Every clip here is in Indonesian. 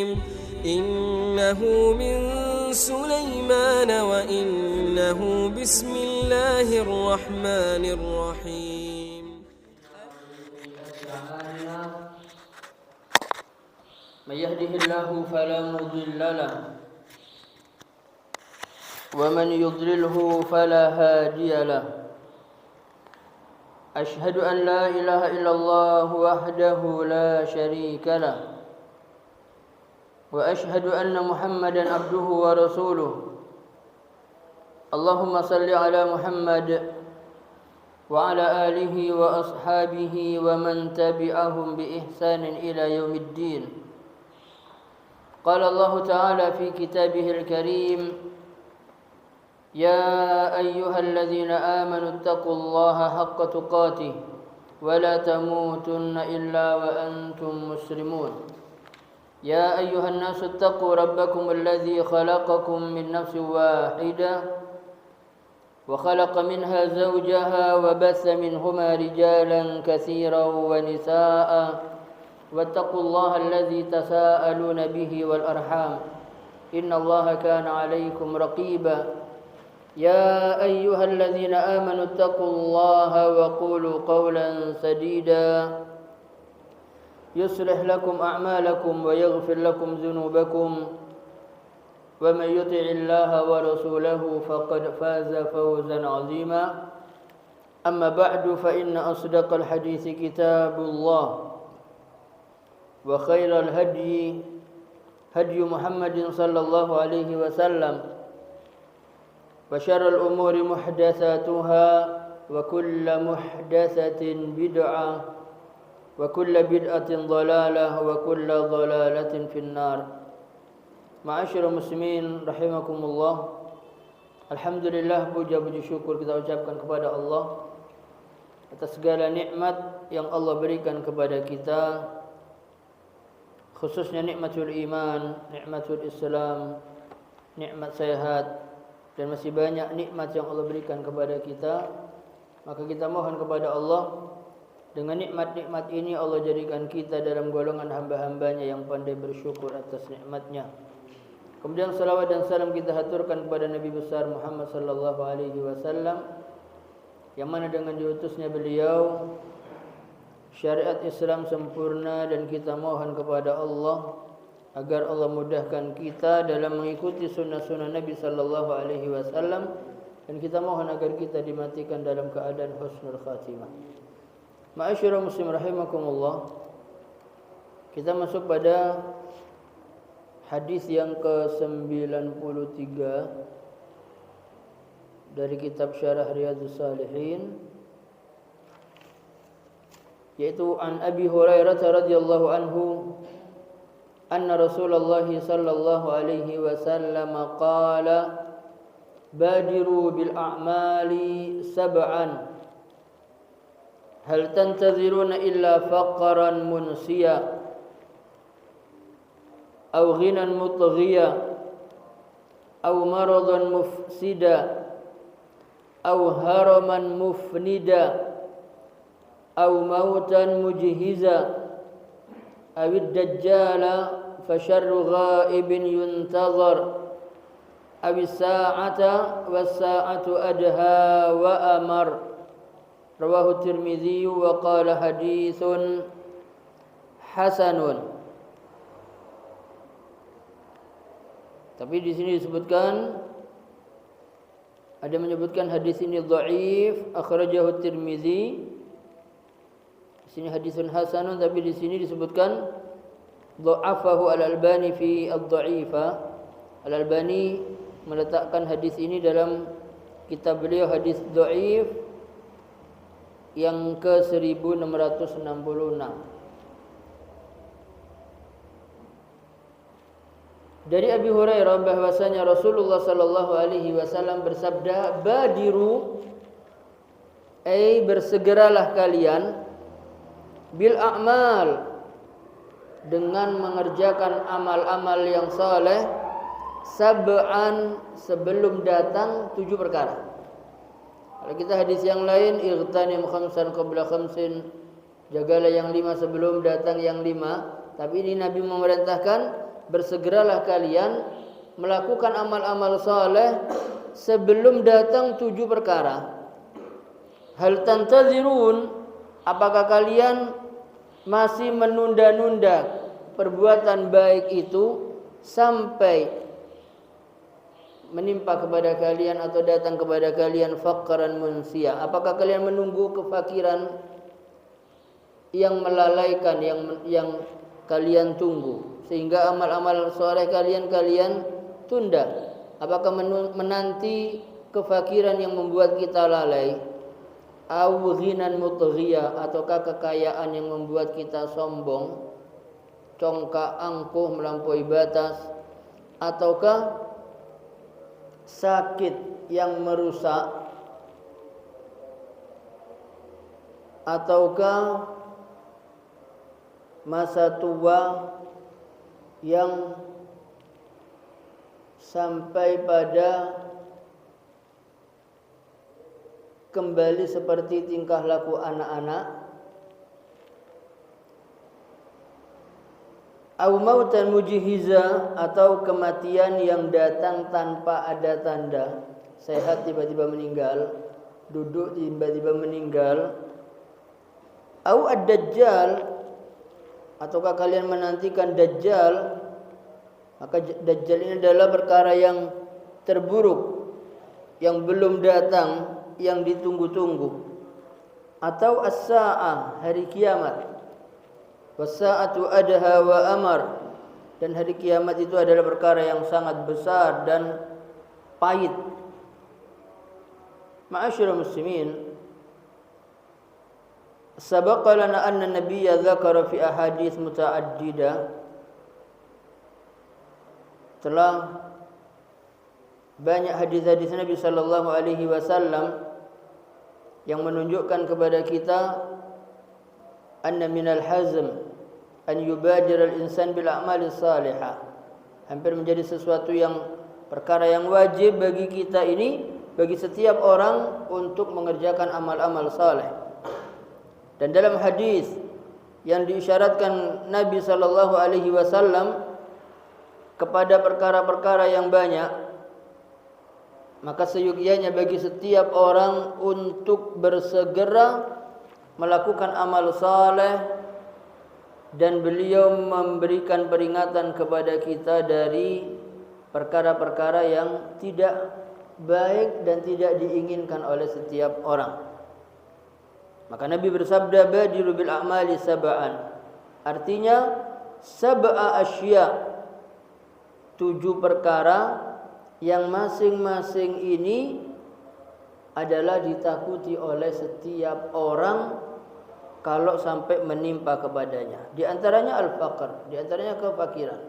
إنه من سليمان وإنه بسم الله الرحمن الرحيم من يهده الله فلا مضل له ومن يضلله فلا هادي له أشهد أن لا إله إلا الله وحده لا شريك له وأشهد أن محمدا عبده ورسوله اللهم صل على محمد وعلى آله وأصحابه ومن تبعهم بإحسان إلى يوم الدين. قال الله تعالى في كتابه الكريم: يا أيها الذين آمنوا اتقوا الله حق تقاته ولا تموتن إلا وأنتم مسلمون. يا أيها الناس اتقوا ربكم الذي خلقكم من نفس واحدة وخلق منها زوجها وبث منهما رجالا كثيرا ونساء واتقوا الله الذي تساءلون به والأرحام إن الله كان عليكم رقيبا. يا أيها الذين آمنوا اتقوا الله وقولوا قولا سديدا يصلح لكم أعمالكم ويغفر لكم ذنوبكم ومن يطع الله ورسوله فقد فاز فوزا عظيما. أما بعد فإن أصدق الحديث كتاب الله وخير الهدي هدي محمد صلى الله عليه وسلم وشر الأمور محدثاتها وكل محدثة بدعة وكل بدعة ضلالة وكل ضلالة في النار. Ma'asyiral muslimin rahimakumullah. Alhamdulillah, puja-puji syukur kita ucapkan kepada Allah atas segala nikmat yang Allah berikan kepada kita, khususnya nikmatul iman, nikmatul Islam, nikmat sehat, dan masih banyak nikmat yang Allah berikan kepada kita. Maka kita mohon kepada Allah, dengan nikmat-nikmat ini Allah jadikan kita dalam golongan hamba-hambanya yang pandai bersyukur atas nikmatnya. Kemudian salawat dan salam kita haturkan kepada Nabi besar Muhammad sallallahu alaihi wasallam, yang mana dengan diutusnya beliau syariat Islam sempurna, dan kita mohon kepada Allah agar Allah mudahkan kita dalam mengikuti sunnah-sunnah Nabi sallallahu alaihi wasallam, dan kita mohon agar kita dimatikan dalam keadaan husnul khatimah. Ma'asyiral muslim rahimakumullah. Kita masuk pada hadis yang ke-93 dari kitab Syarah Riyadhus Shalihin, yaitu an Abi Hurairah radhiyallahu anhu anna Rasulullah sallallahu alaihi wasallam qala badiru bil a'mali sab'an hal tantaziruna illa faqran munsiya aw ghinan mutghiya aw maradan mufsida aw haraman mufnida aw mautan mujhiza aw ad-dajjala fa syarru ghaibin yuntazar aw as-sa'ata was-sa'atu adha wa amar. Rawahu Tirmidzi wa qala haditsun hasanun. Tapi di sini disebutkan, ada menyebutkan hadis ini dhaif, akhrajahu Tirmidzi. Di sini hadisun hasanun, tapi di sini disebutkan dha'afahu Al-Albani fi ad-dha'ifa. Al-Albani meletakkan hadis ini dalam kitab beliau hadis dhaif yang ke-1666. Dari Abi Hurairah bahwasanya Rasulullah sallallahu alaihi wasallam bersabda, badiru, bersegeralah kalian, bil a'mal, dengan mengerjakan amal-amal yang saleh, sab'an, sebelum datang 7 perkara. Kalau kita hadis yang lain, igtanim khamsan qabla khamsin, jagalah yang 5 sebelum datang yang 5. Tapi ini Nabi memerintahkan bersegeralah kalian melakukan amal-amal saleh sebelum datang 7 perkara. Hal tantazirun, apakah kalian masih menunda-nunda perbuatan baik itu sampai menimpa kepada kalian atau datang kepada kalian faqran munsia? Apakah kalian menunggu kefakiran yang melalaikan yang kalian tunggu sehingga amal-amal saleh kalian tunda? Apakah menanti kefakiran yang membuat kita lalai? Au ghinan mutghiya, ataukah kekayaan yang membuat kita sombong, congkak, angkuh, melampaui batas, ataukah sakit yang merusak, ataukah masa tua yang sampai pada kembali seperti tingkah laku anak-anak, au mautan mujhiza, atau kematian yang datang tanpa ada tanda, sehat tiba-tiba meninggal, duduk tiba-tiba meninggal, au ad-dajjal, ataukah kalian menantikan dajjal? Maka dajjal ini adalah perkara yang terburuk yang belum datang, yang ditunggu-tunggu. Atau as-sa'ah, hari kiamat. Was-sa'atu adha wa amar, dan hari kiamat itu adalah perkara yang sangat besar dan pahit. Ma'asyiral muslimin, sabaqa lana anna nabiyya dzakara fi ahadits muta'addidah, telah banyak hadis-hadis Nabi sallallahu alaihi wasallam yang menunjukkan kepada kita anna minal hazm an yubadir al-insan bil a'mali salihah, hampir menjadi sesuatu yang perkara yang wajib bagi kita ini, bagi setiap orang untuk mengerjakan amal-amal saleh. Dan dalam hadis yang diisyaratkan Nabi sallallahu alaihi wasallam kepada perkara-perkara yang banyak, maka seyogyanya bagi setiap orang untuk bersegera melakukan amal saleh, dan beliau memberikan peringatan kepada kita dari perkara-perkara yang tidak baik dan tidak diinginkan oleh setiap orang. Maka Nabi bersabda, badiru bil a'mali sab'an, artinya sab'a asya, 7 perkara yang masing-masing ini adalah ditakuti oleh setiap orang kalau sampai menimpa kepadanya. Di antaranya al-faqr, di antaranya kefakiran.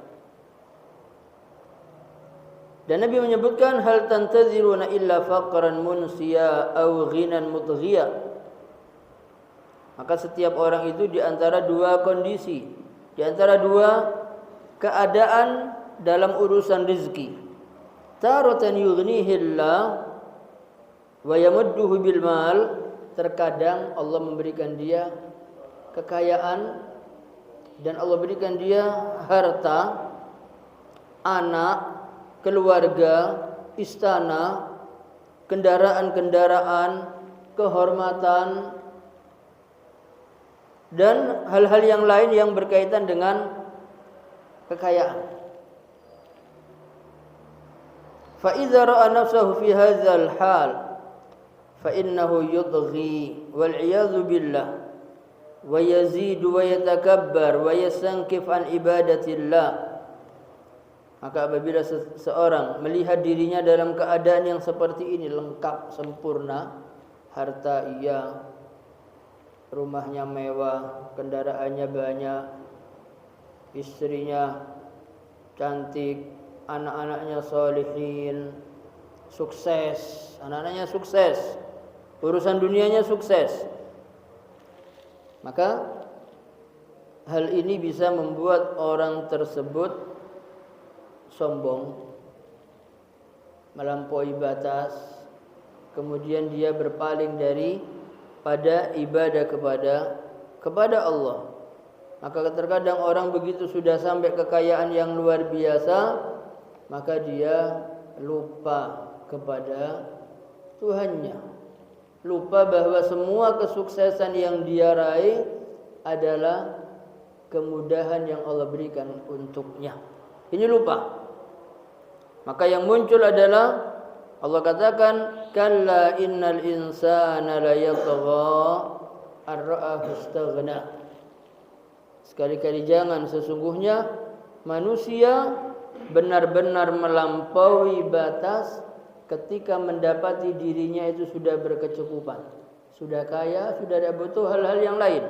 Dan Nabi menyebutkan hal tantaziruna illa faqran munsiya aw ghinan mutghiya. Maka setiap orang itu di antara 2 kondisi, di antara 2 keadaan dalam urusan rezeki. Taratan yughnihillah wa yamudduhu bil mal, terkadang Allah memberikan dia kekayaan dan Allah berikan dia harta, anak, keluarga, istana, kendaraan-kendaraan, kehormatan, dan hal-hal yang lain yang berkaitan dengan kekayaan. Fa idza ra'a nafsahu fi hadzal hal fa innahu yudghi wal iyadzu billah wa yazidu wa yatakabbar wa yastankif an ibadatillah. Maka apabila seseorang melihat dirinya dalam keadaan yang seperti ini, lengkap, sempurna, harta iya, rumahnya mewah, kendaraannya banyak, istrinya cantik, anak-anaknya sholihin, sukses, anak-anaknya sukses, urusan dunianya sukses, maka hal ini bisa membuat orang tersebut sombong, melampaui batas, kemudian dia berpaling dari pada ibadah kepada Allah. Maka terkadang orang begitu sudah sampai kekayaan yang luar biasa, maka dia lupa kepada Tuhannya. Lupa bahwa semua kesuksesan yang dia raih adalah kemudahan yang Allah berikan untuknya. Ini lupa. Maka yang muncul adalah Allah katakan, kalla innal insana la yatgha ar-ra'ahu istaghna. Sekali-kali jangan, sesungguhnya manusia benar-benar melampaui batas ketika mendapati dirinya itu sudah berkecukupan, sudah kaya, sudah tidak butuh hal-hal yang lain.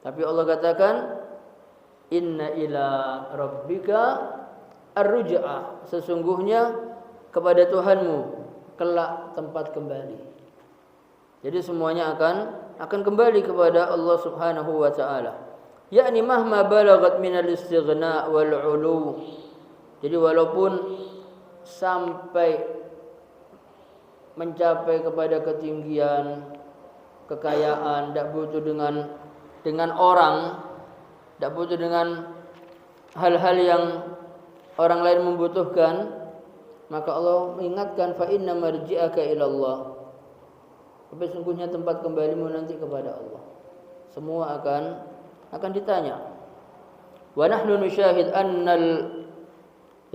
Tapi Allah katakan, inna ila rabbika ar-ruj'ah, sesungguhnya kepada Tuhanmu kelak tempat kembali. Jadi semuanya akan kembali kepada Allah Subhanahu wa taala. Yakni mahma balagat minal istighna wal 'ulu. Jadi walaupun sampai mencapai kepada ketinggian, kekayaan, tidak butuh dengan orang, tidak butuh dengan hal-hal yang orang lain membutuhkan, maka Allah mengingatkan, fa inna marji'aka ila Allah. Tapi sungguhnya tempat kembalimu nanti kepada Allah. Semua akan ditanya. Wa nahnu nusyahid annal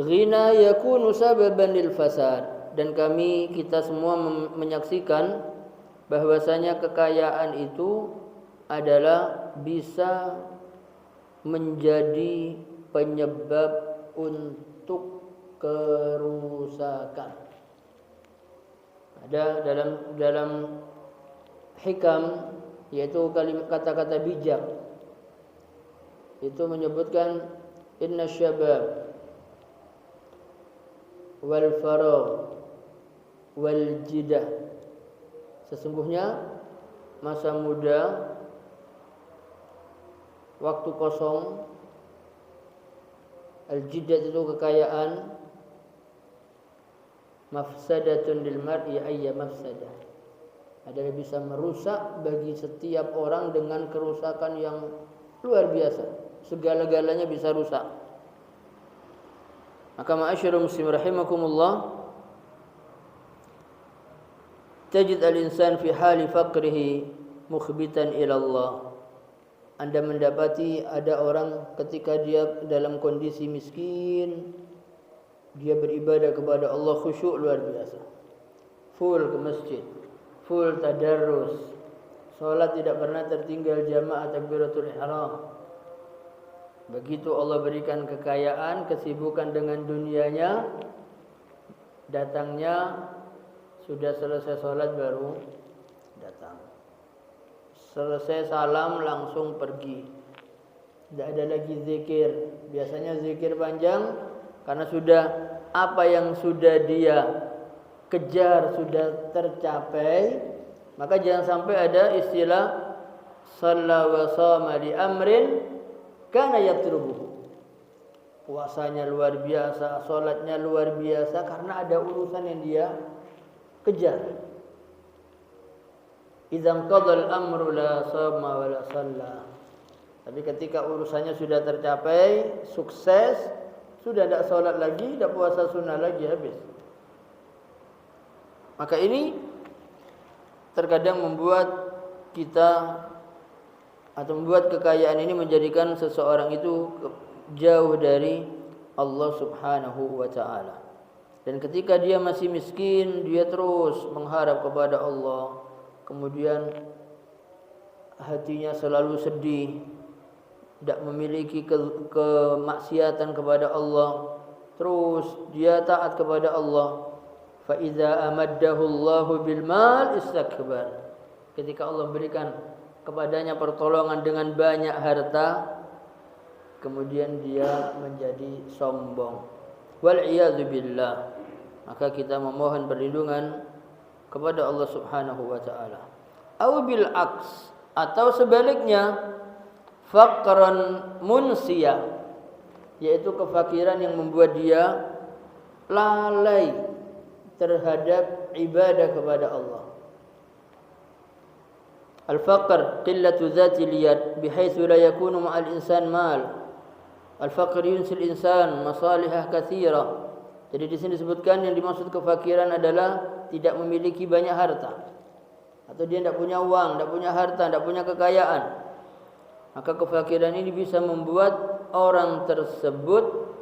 ghina yakunu sababan lil fasad, dan kita semua menyaksikan bahwasanya kekayaan itu adalah bisa menjadi penyebab untuk kerusakan. Ada dalam hikam, yaitu kata-kata bijak, itu menyebutkan inna syabab wal faragh wal jidah, sesungguhnya masa muda, waktu kosong, al-jidah itu kekayaan, mafsadatun lil mar'i ayya mafsadah, adalah bisa merusak bagi setiap orang dengan kerusakan yang luar biasa. Segala-galanya bisa rusak. Maka ma'asyiral muslimin rahimakumullah, tajid al-insan fi hali faqrihi mukhbitan ila Allah. Anda mendapati ada orang ketika dia dalam kondisi miskin, dia beribadah kepada Allah khusyuk luar biasa, full ke masjid, full tadarrus, salat tidak pernah tertinggal jamaah takbiratul ihram. Begitu Allah berikan kekayaan, kesibukan dengan dunianya, datangnya sudah selesai salat baru datang, selesai salam langsung pergi, tidak ada lagi zikir. Biasanya zikir panjang, karena sudah apa yang sudah dia kejar sudah tercapai. Maka jangan sampai ada istilah shalla wa shama li amrin kana yatrubuhu. Puasanya luar biasa, salatnya luar biasa, karena ada urusan yang dia kejar. Idzan qadal amru la shama wa la shalla. Tapi ketika urusannya sudah tercapai, sukses, sudah tidak sholat lagi, tidak puasa sunnah lagi, habis. Maka ini terkadang membuat kita, atau membuat kekayaan ini menjadikan seseorang itu jauh dari Allah Subhanahu wa ta'ala. Dan ketika dia masih miskin, dia terus mengharap kepada Allah, kemudian hatinya selalu sedih, tidak memiliki kemaksiatan kepada Allah, terus dia taat kepada Allah. Fa idza amaddahu Allahu bil mal istakbar. Ketika Allah berikan kepadanya pertolongan dengan banyak harta, kemudian dia menjadi sombong. Wal iyadzu billah. Maka kita memohon perlindungan kepada Allah Subhanahu wa taala. Au bil aks, atau sebaliknya, faqran munsiyah, yaitu kefakiran yang membuat dia lalai terhadap ibadah kepada Allah. Al-faqr qillatu dhatil yad bihaitsu la yakunu ma'al insan mal. Al-faqr yunsil insan masalihah katsira. Jadi di sini disebutkan yang dimaksud kefakiran adalah tidak memiliki banyak harta. Atau dia tidak punya uang, tidak punya harta, tidak punya kekayaan. Maka kefakiran ini bisa membuat orang tersebut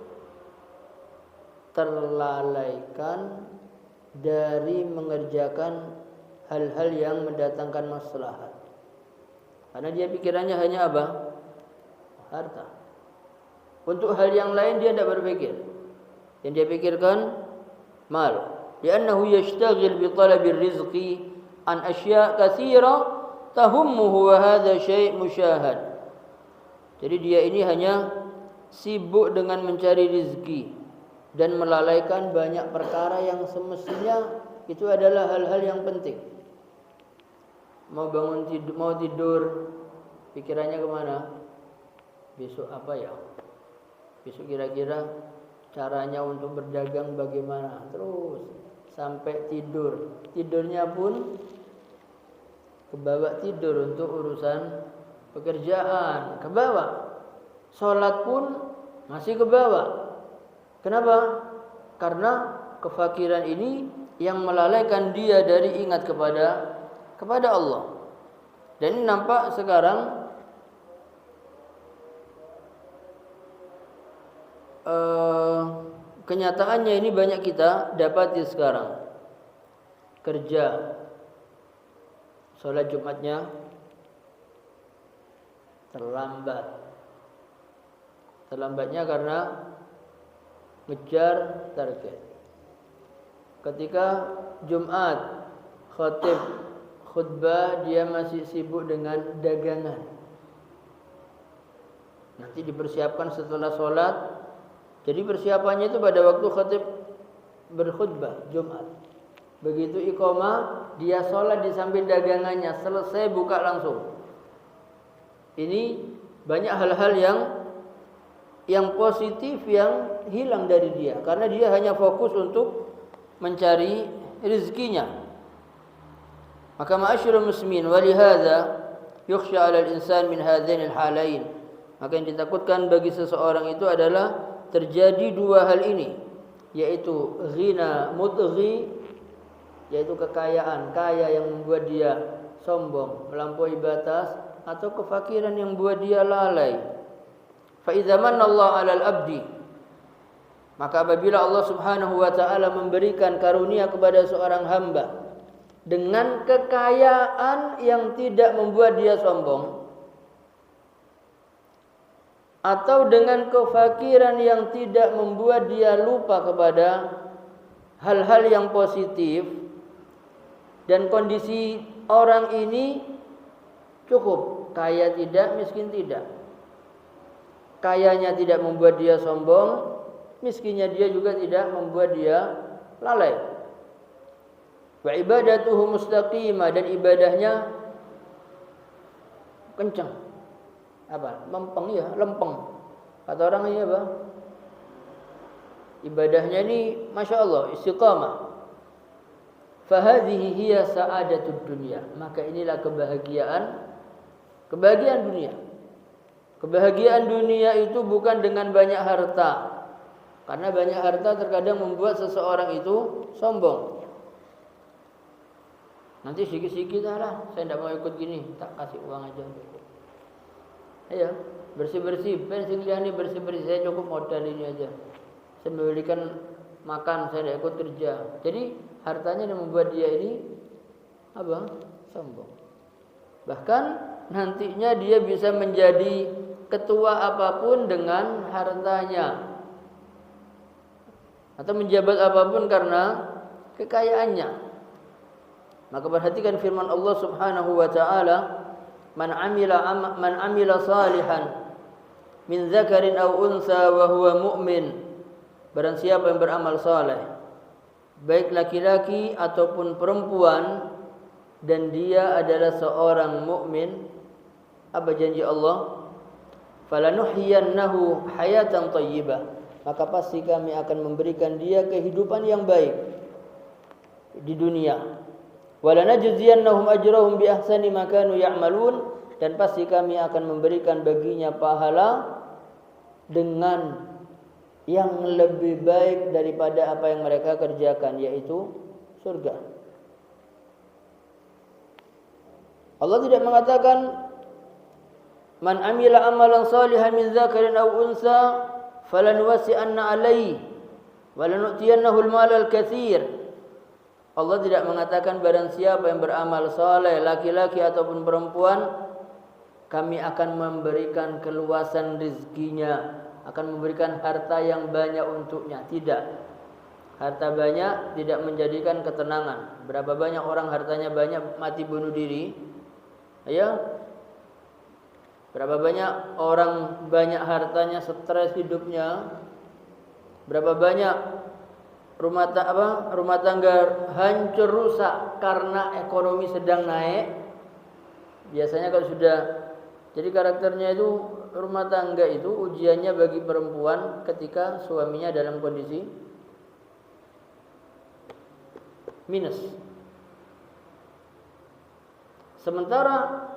terlalaikan dari mengerjakan hal-hal yang mendatangkan maslahat. Karena dia pikirannya hanya apa? Harta. Untuk hal yang lain dia tidak berpikir. Yang dia pikirkan mal. Li'annahu yashtaghil bi talabil rizqi an asya' katsira tahummuhu wa hadha syai' musyahad. Jadi dia ini hanya sibuk dengan mencari rezeki dan melalaikan banyak perkara yang semestinya itu adalah hal-hal yang penting. Mau bangun tidur, mau tidur, pikirannya kemana? Besok apa ya? Besok kira-kira caranya untuk berdagang bagaimana? Terus sampai tidur. Tidurnya pun kebawa tidur untuk urusan pekerjaan, kebawa. Salat pun masih kebawa. Kenapa? Karena kefakiran ini yang melalaikan dia dari ingat kepada Allah. Dan ini nampak sekarang kenyataannya ini banyak kita dapati sekarang. Kerja, sholat Jumatnya terlambat. Terlambatnya karena ngejar target. Ketika Jumat khatib khutbah, dia masih sibuk dengan dagangan. Nanti dipersiapkan setelah sholat. Jadi persiapannya itu pada waktu khatib berkhutbah Jumat. Begitu iqamah, dia sholat di samping dagangannya, selesai buka langsung. Ini banyak hal-hal yang positif yang hilang dari dia, karena dia hanya fokus untuk mencari rezekinya. Maka ma'asyiral muslimin, walihada yukhsha 'alal insan min hadain al-halain. Maka yang ditakutkan bagi seseorang itu adalah terjadi dua hal ini, yaitu ghina mudghi, yaitu kekayaan, kaya yang membuat dia sombong, melampaui batas, atau kefakiran yang membuat dia lalai. Fa idza manna Allah 'alal abdi, maka apabila Allah Subhanahu wa taala memberikan karunia kepada seorang hamba dengan kekayaan yang tidak membuat dia sombong, atau dengan kefakiran yang tidak membuat dia lupa kepada hal-hal yang positif, dan kondisi orang ini cukup, kaya tidak, miskin tidak. Kayanya tidak membuat dia sombong, miskinnya dia juga tidak membuat dia lalai. Wa ibadatuhu mustaqimah, dan ibadahnya kencang. Apa? Lempeng ya, lempeng. Kata orang ini apa? Ibadahnya ini Masya Allah, istiqamah. Fahadhihi hiya sa'adatud dunya. Maka inilah kebahagiaan dunia. Kebahagiaan dunia itu bukan dengan banyak harta. Karena banyak harta terkadang membuat seseorang itu sombong. Nanti sikit-sikit lah, saya tidak mau ikut gini, tak kasih uang aja. Ayo, bersih-bersih, pensiun ini bersih-bersih, saya cukup modal ini aja. Saya memberikan makan, saya tidak ikut kerja. Jadi hartanya yang membuat dia ini apa? Sombong. Bahkan nantinya dia bisa menjadi ketua apapun dengan hartanya, atau menjabat apapun karena kekayaannya. Maka perhatikan firman Allah Subhanahu wa taala, man amila salihan min dzakarin aw unsa wa huwa mu'min. Barang siapa yang beramal saleh, baik laki-laki ataupun perempuan, dan dia adalah seorang mukmin, apa janji Allah? Falanuhyiyannahu hayatan thayyibah. Maka pasti kami akan memberikan dia kehidupan yang baik di dunia. Walanajziyannahum ajrahum bi ahsani ma kanu ya'malun, dan pasti kami akan memberikan baginya pahala dengan yang lebih baik daripada apa yang mereka kerjakan, yaitu surga. Allah tidak mengatakan man amila amalan salihan min dzakarin aw unsa falanuwasi'anna alaihi walanu'tiyannahu al-mal al-katsir. Allah tidak mengatakan barang siapa yang beramal saleh, laki-laki ataupun perempuan, kami akan memberikan keluasan rezekinya, akan memberikan harta yang banyak untuknya. Tidak. Harta banyak tidak menjadikan ketenangan. Berapa banyak orang hartanya banyak mati bunuh diri? Ya. Berapa banyak orang banyak hartanya stres hidupnya? Berapa banyak rumah tangga hancur rusak karena ekonomi sedang naik? Biasanya kalau sudah, jadi karakternya itu rumah tangga itu ujiannya bagi perempuan ketika suaminya dalam kondisi minus. Sementara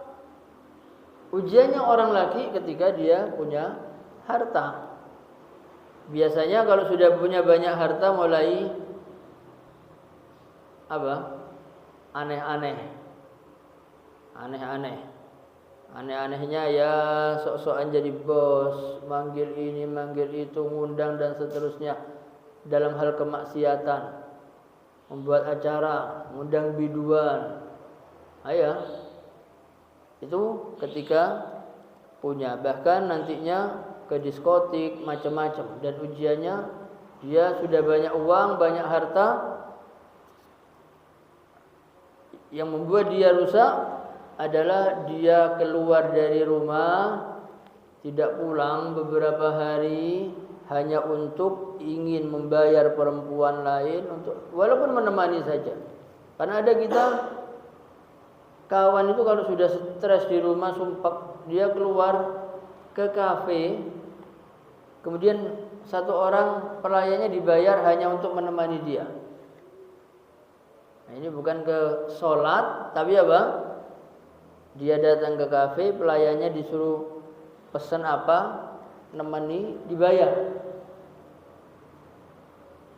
ujiannya orang laki ketika dia punya harta. Biasanya kalau sudah punya banyak harta mulai aneh-aneh. Aneh-anehnya ya sok-sokan jadi bos, manggil ini, manggil itu, ngundang dan seterusnya dalam hal kemaksiatan. Membuat acara, ngundang biduan. Itu ketika punya, bahkan nantinya ke diskotik macam-macam, dan ujiannya dia sudah banyak uang, banyak harta, yang membuat dia rusak adalah dia keluar dari rumah tidak pulang beberapa hari hanya untuk ingin membayar perempuan lain untuk walaupun menemani saja. Karena ada kita kawan itu kalau sudah stres di rumah sumpah, dia keluar ke kafe, kemudian satu orang pelayannya dibayar hanya untuk menemani dia. Nah, ini bukan ke sholat, tapi apa? Dia datang ke kafe, pelayannya disuruh pesan apa, nemani, dibayar.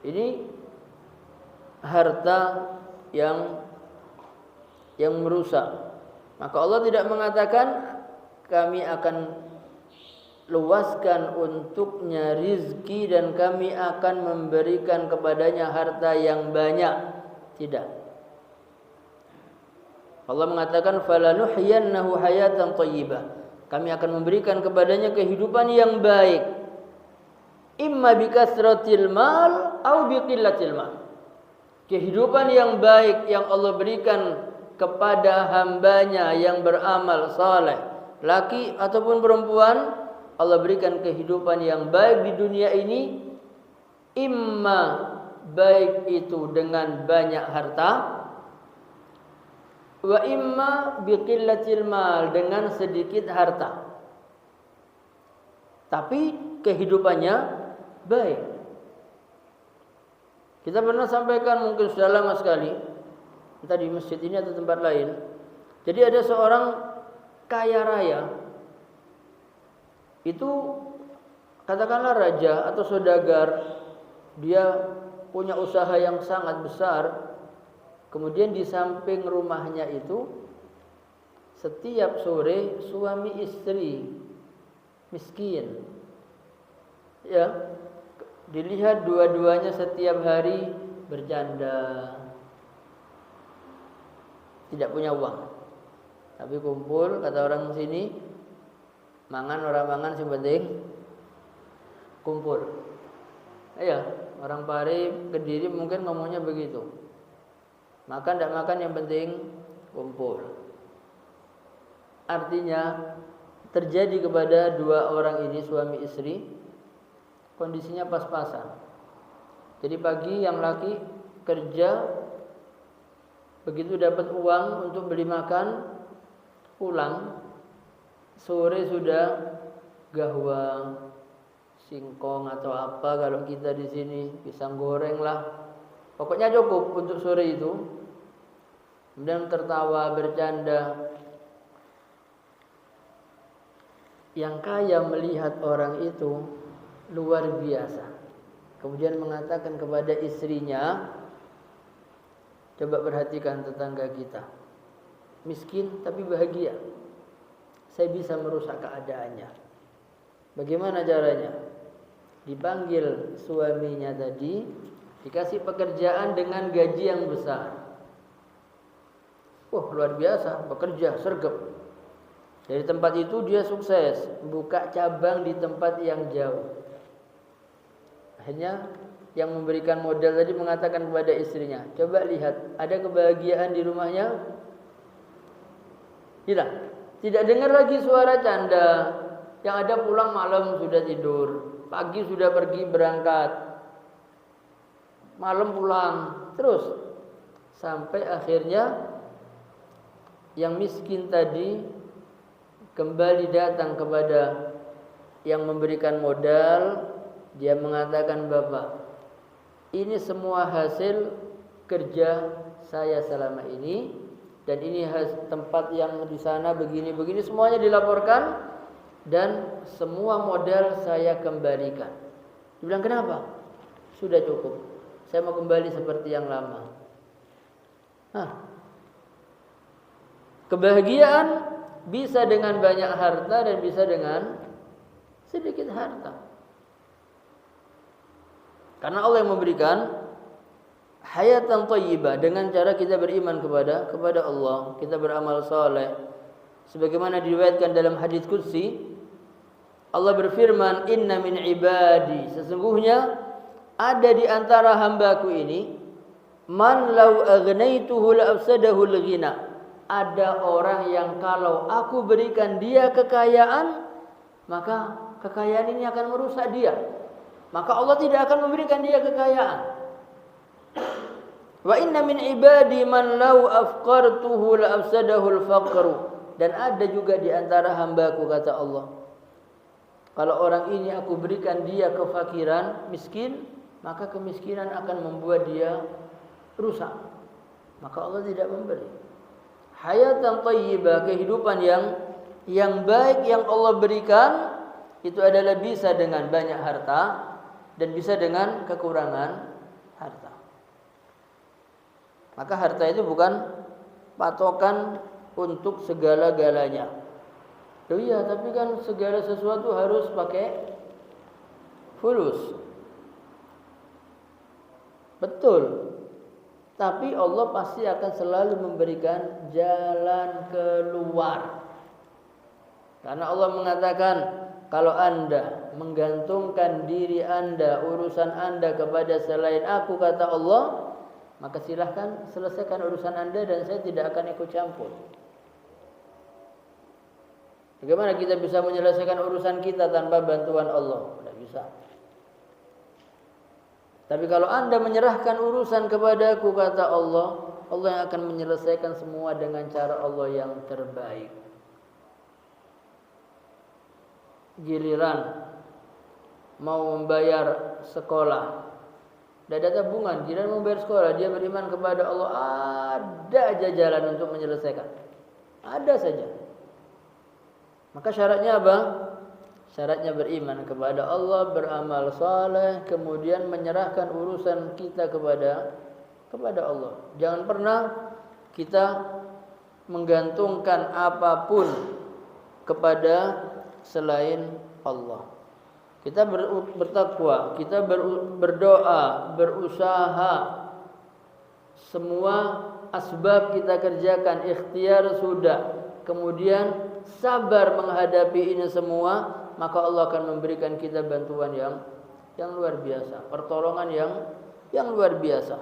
Ini harta yang merusak. Maka Allah tidak mengatakan kami akan luaskan untuknya rizki dan kami akan memberikan kepadanya harta yang banyak. Tidak. Allah mengatakan falanuhyiyannahu hayatan thayyibah. Kami akan memberikan kepadanya kehidupan yang baik. Imma bikasratil mal au biqillatil mal. Kehidupan yang baik yang Allah berikan kepada hambanya yang beramal saleh, laki ataupun perempuan, Allah berikan kehidupan yang baik di dunia ini, imma baik itu dengan banyak harta, wa imma biqillatil mal, dengan sedikit harta. Tapi kehidupannya baik. Kita pernah sampaikan mungkin sudah lama sekali, entah di masjid ini atau tempat lain. Jadi ada seorang kaya raya, itu katakanlah raja atau saudagar, dia punya usaha yang sangat besar. Kemudian di samping rumahnya itu setiap sore suami istri miskin, ya, dilihat dua-duanya setiap hari berjanda, tidak punya uang, tapi kumpul, kata orang sini, mangan orang mangan sing penting kumpul. Ya, orang Pare, Kediri mungkin ngomongnya begitu. Makan tidak makan yang penting kumpul. Artinya terjadi kepada dua orang ini suami istri kondisinya pas-pasan. Jadi pagi yang laki kerja, begitu dapat uang untuk beli makan pulang, sore sudah gahwa, singkong atau apa kalau kita di sini, pisang goreng lah. Pokoknya cukup untuk sore itu. kemudian tertawa, bercanda. Yang kaya melihat orang itu luar biasa. Kemudian mengatakan kepada istrinya, coba perhatikan tetangga kita, miskin tapi bahagia. Saya bisa merusak keadaannya. Bagaimana caranya? Dipanggil suaminya tadi, dikasih pekerjaan dengan gaji yang besar. Wah, luar biasa, bekerja sergap. Dari tempat itu dia sukses, buka cabang di tempat yang jauh. Akhirnya yang memberikan modal tadi mengatakan kepada istrinya, coba lihat, ada kebahagiaan di rumahnya? Hilang. Tidak dengar lagi suara canda. Yang ada pulang malam sudah tidur, pagi sudah pergi berangkat, malam pulang, terus sampai akhirnya yang miskin tadi kembali datang kepada yang memberikan modal. Dia mengatakan, Bapak, ini semua hasil kerja saya selama ini, dan ini tempat yang di sana begini-begini, semuanya dilaporkan, dan semua modal saya kembalikan. Dibilang, kenapa? Sudah cukup, saya mau kembali seperti yang lama. Kebahagiaan bisa dengan banyak harta dan bisa dengan sedikit harta. Karena Allah yang memberikan hayatan thayyibah dengan cara kita beriman kepada Allah, kita beramal saleh. Sebagaimana diriwayatkan dalam hadis qudsi, Allah berfirman, "Inna min ibadi", sesungguhnya ada di antara hambaku ini, man law agnaituhu la afsadahu al-ghina. Ada orang yang kalau aku berikan dia kekayaan, maka kekayaan ini akan merusak dia. Maka Allah tidak akan memberikan dia kekayaan. Wa inna min ibadi man law afqartuhu la afsadahu al-faqru. Dan ada juga di antara hambaku, kata Allah, kalau orang ini aku berikan dia kefakiran, miskin, maka kemiskinan akan membuat dia rusak. Maka Allah tidak memberi. Hayatan thayyibah, kehidupan yang baik yang Allah berikan, itu adalah bisa dengan banyak harta dan bisa dengan kekurangan harta. Maka harta itu bukan patokan untuk segala-galanya. Oh iya, tapi kan segala sesuatu harus pakai fulus. Betul. Tapi Allah pasti akan selalu memberikan jalan keluar. Karena Allah mengatakan, kalau Anda menggantungkan diri Anda, urusan Anda kepada selain aku, kata Allah, maka silahkan selesaikan urusan Anda dan saya tidak akan ikut campur. Bagaimana kita bisa menyelesaikan urusan kita tanpa bantuan Allah? Tidak bisa. Tapi kalau Anda menyerahkan urusan kepadaku, kata Allah, Allah yang akan menyelesaikan semua dengan cara Allah yang terbaik. Giliran mau membayar sekolah, tidak ada tabungan, giliran mau membayar sekolah, dia beriman kepada Allah, ada aja jalan untuk menyelesaikan. Ada saja. Maka syaratnya apa? Syaratnya beriman kepada Allah, beramal saleh, kemudian menyerahkan urusan kita kepada Allah. Jangan pernah kita menggantungkan apapun kepada selain Allah. Kita bertakwa, kita berdoa, berusaha, semua asbab kita kerjakan, ikhtiar sudah, kemudian sabar menghadapi ini semua, maka Allah akan memberikan kita bantuan yang luar biasa, pertolongan yang luar biasa.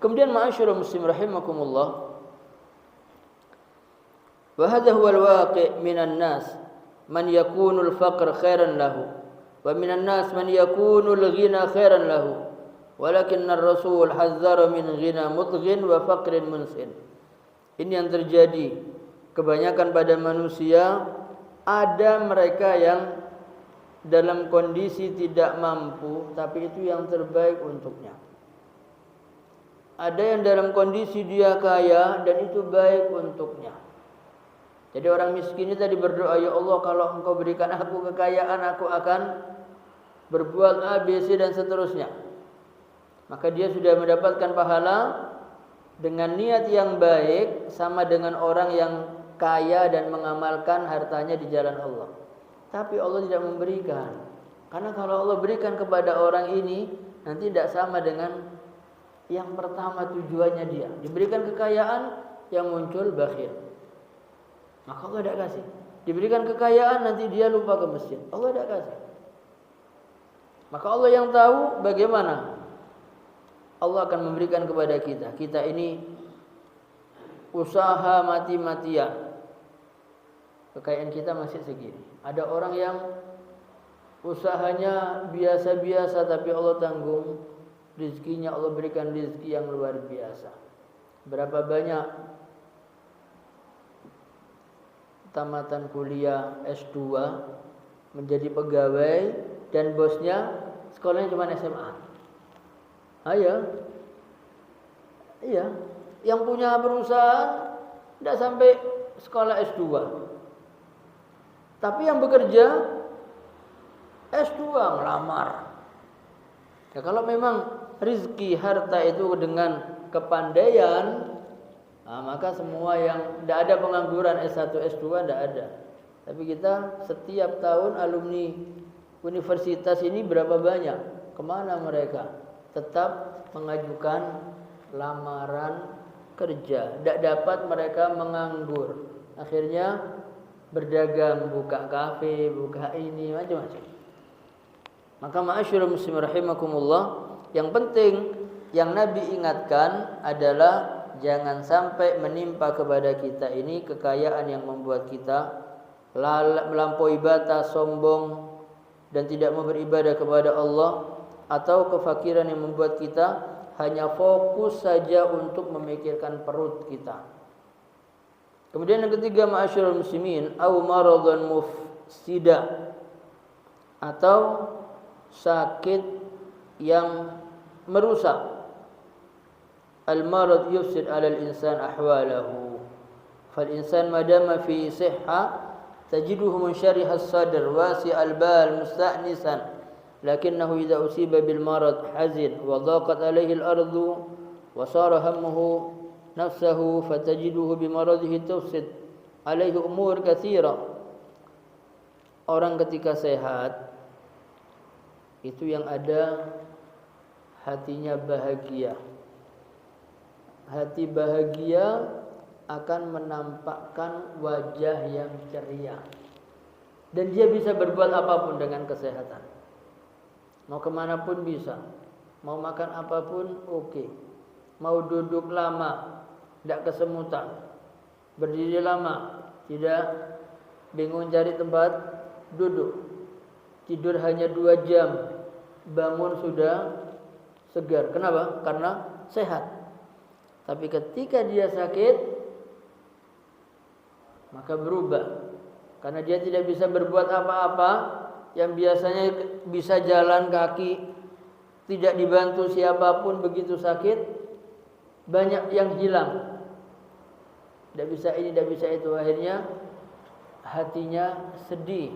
Kemudian ma'asyiral muslim rahimakumullah, wa hadha huwa al-waqi' minan nas man yakunu al-faqr khairan lahu wa minan nas man yakunu al-ghina khairan lahu walakinna ar-rasul hazzara min ghina mutghin wa faqrin munsin. Ini yang terjadi kebanyakan pada manusia. Ada mereka yang dalam kondisi tidak mampu, tapi itu yang terbaik untuknya. ada yang dalam kondisi dia kaya dan itu baik untuknya. Jadi orang miskin ini tadi berdoa, ya Allah kalau Engkau berikan aku kekayaan, aku akan berbuat A, B, C dan seterusnya. Maka dia sudah mendapatkan pahala dengan niat yang baik, sama dengan orang yang kaya dan mengamalkan hartanya di jalan Allah. Tapi Allah tidak memberikan. Karena kalau Allah berikan kepada orang ini, nanti tidak sama dengan yang pertama tujuannya dia. Diberikan kekayaan, yang muncul bakhil. Maka Allah tidak kasih. Diberikan kekayaan, nanti dia lupa ke masjid. Allah tidak kasih. Maka Allah yang tahu bagaimana Allah akan memberikan kepada kita. Kita ini usaha mati-matian, kekayaan kita masih segini. Ada orang yang usahanya biasa-biasa tapi Allah tanggung rezekinya, Allah berikan rezeki yang luar biasa. Berapa banyak tamatan kuliah S2 menjadi pegawai dan bosnya sekolahnya cuma SMA. Iya. Yang punya perusahaan tidak sampai sekolah S2. Tapi yang bekerja S2 ngelamar. Ya, kalau memang rezeki harta itu dengan kepandaian, maka semua yang tidak ada pengangguran S1 S2 tidak ada. Tapi kita setiap tahun alumni universitas ini berapa banyak? Kemana mereka? Tetap mengajukan lamaran kerja. Tidak dapat mereka menganggur. Akhirnya berdagang, buka kafe, buka ini, macam-macam. Maka ma'asyiral muslimin rahimakumullah, yang penting yang Nabi ingatkan adalah jangan sampai menimpa kepada kita ini kekayaan yang membuat kita melampaui batas, sombong dan tidak mau beribadah kepada Allah, atau kefakiran yang membuat kita hanya fokus saja untuk memikirkan perut kita. Kemudian yang ketiga, ma'asyiral muslimin, au maradun mufsida, atau sakit yang merusak. Al-marad yufsid 'ala al-insan ahwalahu. Fal-insan madama fi sihha tajiduhu munsyarih as-sadr wasi' al-bal musta'nisan, lakinnahu idza usiba bil marad hazin wa dhaqat 'alayhi al-ardu wa sara hammuhu nafsuhu fatajiduhu bi maradihi tufsid 'alayhi umur katsira. Orang ketika sehat itu yang ada hatinya bahagia. Hati bahagia akan menampakkan wajah yang ceria. Dan dia bisa berbuat apapun dengan kesehatan. Mau kemanapun bisa. Mau makan apapun oke. Mau duduk lama, tidak kesemutan. Berdiri lama, tidak bingung cari tempat duduk. Tidur hanya 2 jam, bangun sudah segar. Kenapa? Karena sehat. Tapi ketika dia sakit, maka berubah. Karena dia tidak bisa berbuat apa-apa. Yang biasanya bisa jalan kaki, tidak dibantu siapapun, begitu sakit, banyak yang hilang. Tidak bisa ini, tidak bisa itu. Akhirnya hatinya sedih.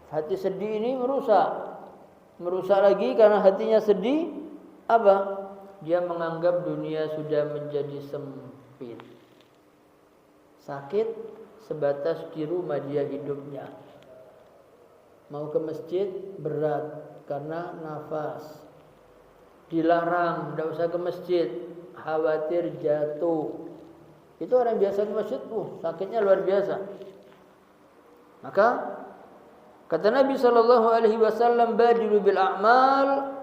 Hati sedih ini merusak. Merusak lagi karena hatinya sedih. Apa? Dia menganggap dunia sudah menjadi sempit. Sakit sebatas di rumah dia hidupnya. Mau ke masjid berat karena nafas. Dilarang, tidak usah ke masjid, khawatir jatuh. Itu orang biasa ke masjid, sakitnya luar biasa. Maka kata Nabi SAW, badiru bil a'mal,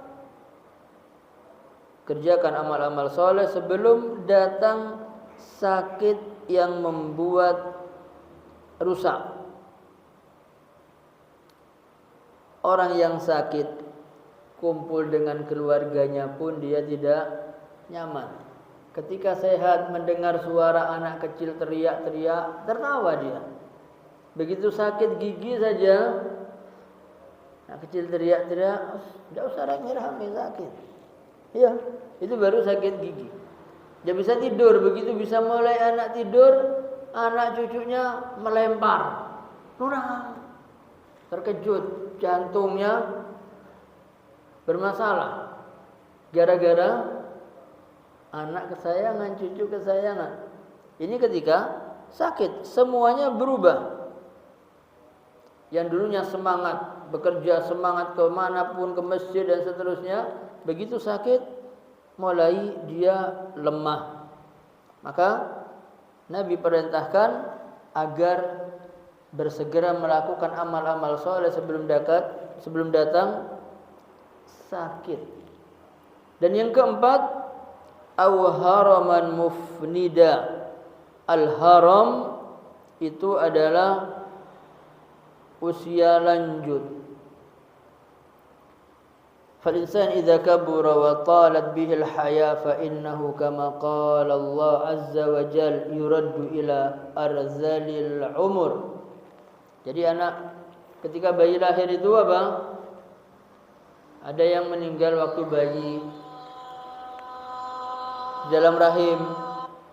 kerjakan amal-amal soleh sebelum datang sakit yang membuat rusak. Orang yang sakit kumpul dengan keluarganya pun dia tidak nyaman. Ketika sehat mendengar suara anak kecil teriak-teriak, tertawa dia. Begitu sakit gigi saja, anak kecil teriak-teriak, tidak usah rame-rame sakit. Iya, itu baru sakit gigi. Dia bisa tidur, begitu bisa mulai anak tidur, anak cucunya melempar. Nurang. Terkejut, jantungnya bermasalah. Gara-gara anak kesayangan, cucu kesayangan. Ini ketika sakit, semuanya berubah. Yang dulunya semangat bekerja, semangat kemanapun, ke masjid dan seterusnya, begitu sakit, mulai dia lemah. Maka Nabi perintahkan agar bersegera melakukan amal-amal soleh sebelum datang sakit. Dan yang keempat, aw haraman mufnida. Al-haram itu adalah usia lanjut. Fal-insan idza kabura wa talat bihi al-haya fa innahu kama qala Allah azza wa jalla yuraddu ila arzalil umur. Jadi anak ketika bayi lahir itu apa? Ada yang meninggal waktu bayi dalam rahim,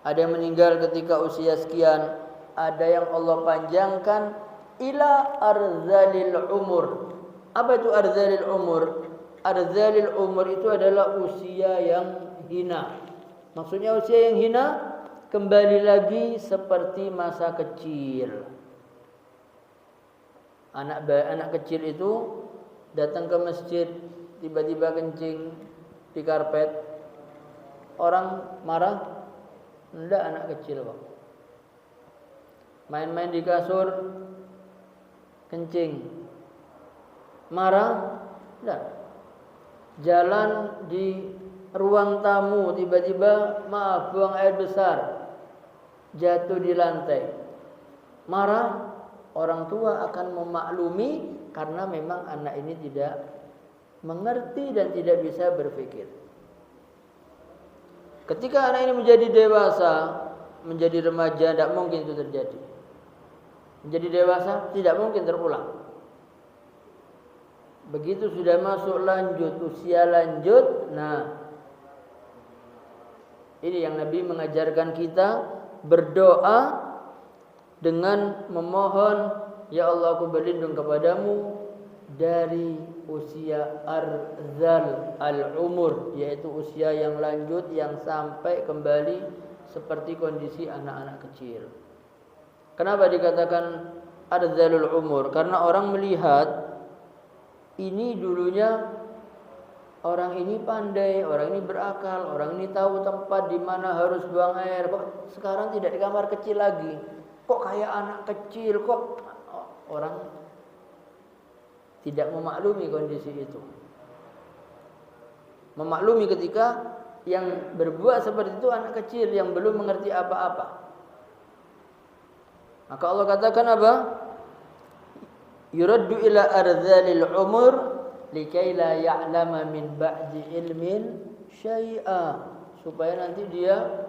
ada yang meninggal ketika usia sekian, ada yang Allah panjangkan ila arzalil umur. Apa itu arzalil umur? Arzalil umur itu adalah usia yang hina. Maksudnya usia yang hina kembali lagi seperti masa kecil. Anak kecil itu datang ke masjid, tiba-tiba kencing di karpet. Orang marah? Enggak, anak kecil kok. Main-main di kasur, kencing. Marah? Enggak. Jalan di ruang tamu, tiba-tiba maaf, buang air besar, jatuh di lantai. Marah? Orang tua akan memaklumi karena memang anak ini tidak mengerti dan tidak bisa berpikir. Ketika anak ini menjadi dewasa, menjadi remaja, tidak mungkin itu terjadi. Menjadi dewasa tidak mungkin terulang. Begitu sudah masuk lanjut, usia lanjut, nah ini yang Nabi mengajarkan kita berdoa dengan memohon, ya Allah aku berlindung kepadamu dari usia arzal al-umur, yaitu usia yang lanjut yang sampai kembali seperti kondisi anak-anak kecil. Kenapa dikatakan arzalul umur? Karena orang melihat ini dulunya orang ini pandai, orang ini berakal, orang ini tahu tempat di mana harus buang air. Kok sekarang tidak di kamar kecil lagi? Kok kayak anak kecil? Kok orang tidak memaklumi kondisi itu? Memaklumi ketika yang berbuat seperti itu anak kecil yang belum mengerti apa-apa. Maka Allah katakan apa? Yuraddu ila arzalil umur likai la ya'lama min ba'di ilmin syai'a, supaya nanti dia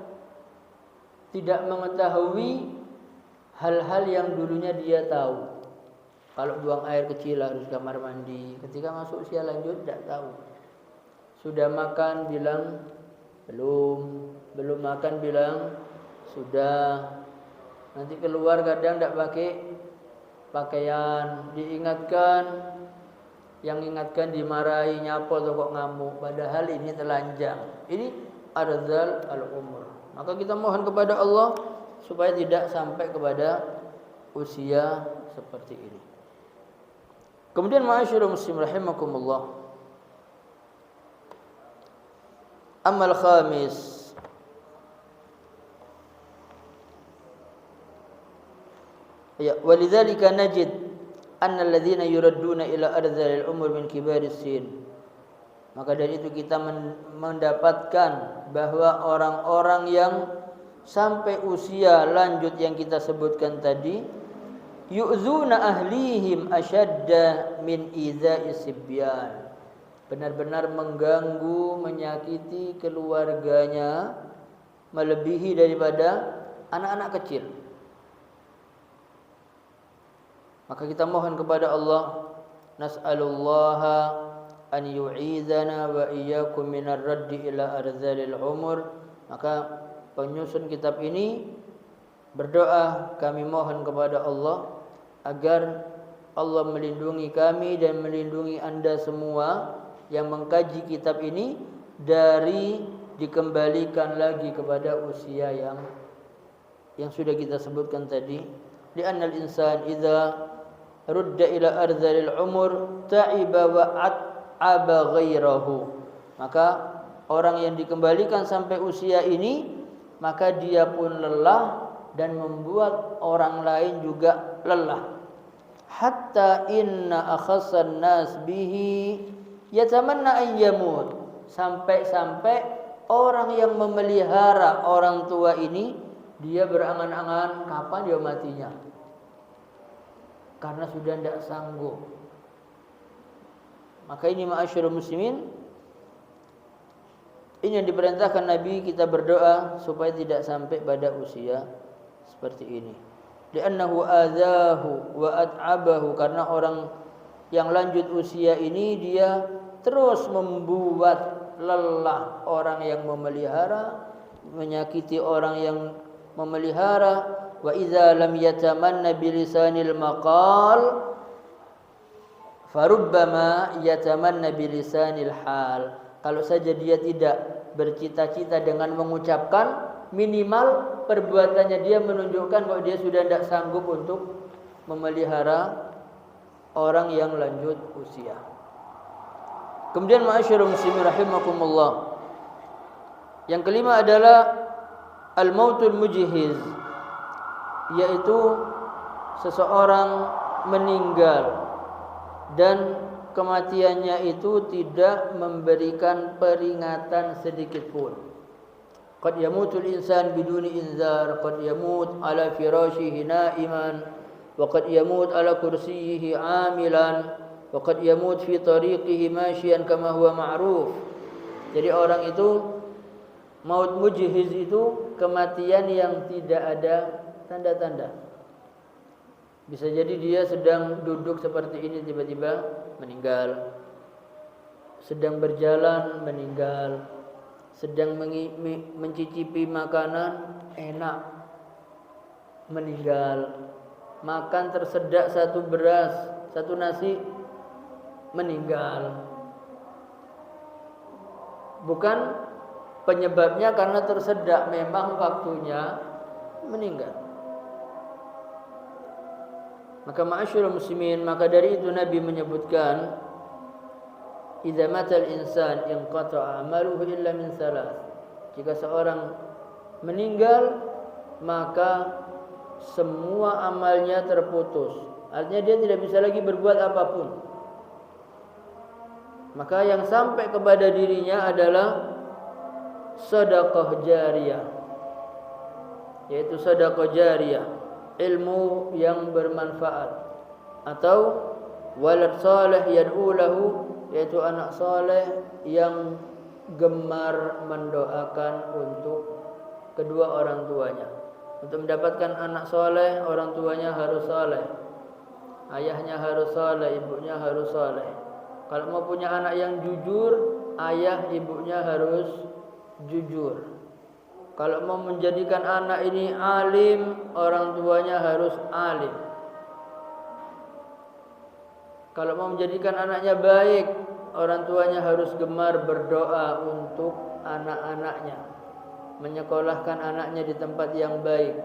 tidak mengetahui hal-hal yang dulunya dia tahu. Kalau buang air kecil harus kamar mandi, ketika masuk usia lanjut tidak tahu. Sudah makan bilang belum makan bilang sudah. Nanti keluar kadang tidak pakai pakaian, diingatkan, yang ingatkan dimarahi, nyapa atau kok ngamuk, padahal ini telanjang. Ini arzal al-umur. Maka kita mohon kepada Allah supaya tidak sampai kepada usia seperti ini. Kemudian ma'asyiral muslim rahimakumullah, amal khamis, ya, walidzalika najid anna alladhina yuradduna ila arzalil umur min kibaris sin. Maka dari itu kita mendapatkan bahwa orang-orang yang sampai usia lanjut yang kita sebutkan tadi, yu'zuna ahlihim asyadda min idza'is sibyan, benar-benar mengganggu, menyakiti keluarganya melebihi daripada anak-anak kecil. Maka kita mohon kepada Allah, nas'alullaha an yu'idhana wa iyyakum minar raddi ila arzalil umur. Maka penyusun kitab ini berdoa, kami mohon kepada Allah agar Allah melindungi kami dan melindungi Anda semua yang mengkaji kitab ini dari dikembalikan lagi kepada usia yang sudah kita sebutkan tadi. Li'anna al-insan idza rudda ila ardhil umur ta'iba wa at'aba ghairahu. Maka orang yang dikembalikan sampai usia ini, maka dia pun lelah dan membuat orang lain juga lelah. Hatta inna akhassan nas bihi yatamanna an yamut. Sampai-sampai orang yang memelihara orang tua ini, dia berangan-angan kapan dia matinya, karena sudah tidak sanggup. Maka ini ma'asyiral muslimin, ini yang diperintahkan Nabi kita berdoa supaya tidak sampai pada usia seperti ini. Li'annahu adzahu wa at'abahu, karena orang yang lanjut usia ini dia terus membuat lelah orang yang memelihara, menyakiti orang yang memelihara. Wa idza lam yatamanna bilisanil maqal farubbama yatamanna bilisanil hal. Kalau saja dia tidak bercita-cita dengan mengucapkan, minimal perbuatannya dia menunjukkan bahwa dia sudah tidak sanggup untuk memelihara orang yang lanjut usia. Kemudian ma'asyiral muslimin rahimakumullah, yang kelima adalah al-mautul mujhiz, yaitu seseorang meninggal dan kematiannya itu tidak memberikan peringatan sedikit pun. Qad yamutul insan biduni inzar, qad yamut ala firashihi na'iman, wa qad yamut ala kursiyyihi 'amilan, wa qad yamut fi tariqihi mashiyan kama huwa ma'ruf. Jadi orang itu maut mujhiz itu kematian yang tidak ada tanda-tanda. Bisa jadi dia sedang duduk seperti ini tiba-tiba meninggal, sedang berjalan meninggal, sedang mencicipi makanan enak meninggal, makan tersedak satu beras, satu nasi meninggal. Bukan penyebabnya karena tersedak, memang waktunya meninggal. Maka ma'asyiral muslimin, maka dari itu Nabi menyebutkan idza matal insan inqata'a amaluhu illa min thalath. Jika seorang meninggal, maka semua amalnya terputus. Artinya dia tidak bisa lagi berbuat apapun. Maka yang sampai kepada dirinya adalah sedekah jariyah, yaitu sedekah jariyah, ilmu yang bermanfaat, atau walad saleh yad'u lahu, yaitu anak saleh yang gemar mendoakan untuk kedua orang tuanya. Untuk mendapatkan anak saleh, orang tuanya harus saleh, ayahnya harus saleh, ibunya harus saleh. Kalau mau punya anak yang jujur, ayah ibunya harus jujur. Kalau mau menjadikan anak ini alim, orang tuanya harus alim. Kalau mau menjadikan anaknya baik, orang tuanya harus gemar berdoa untuk anak-anaknya, menyekolahkan anaknya di tempat yang baik.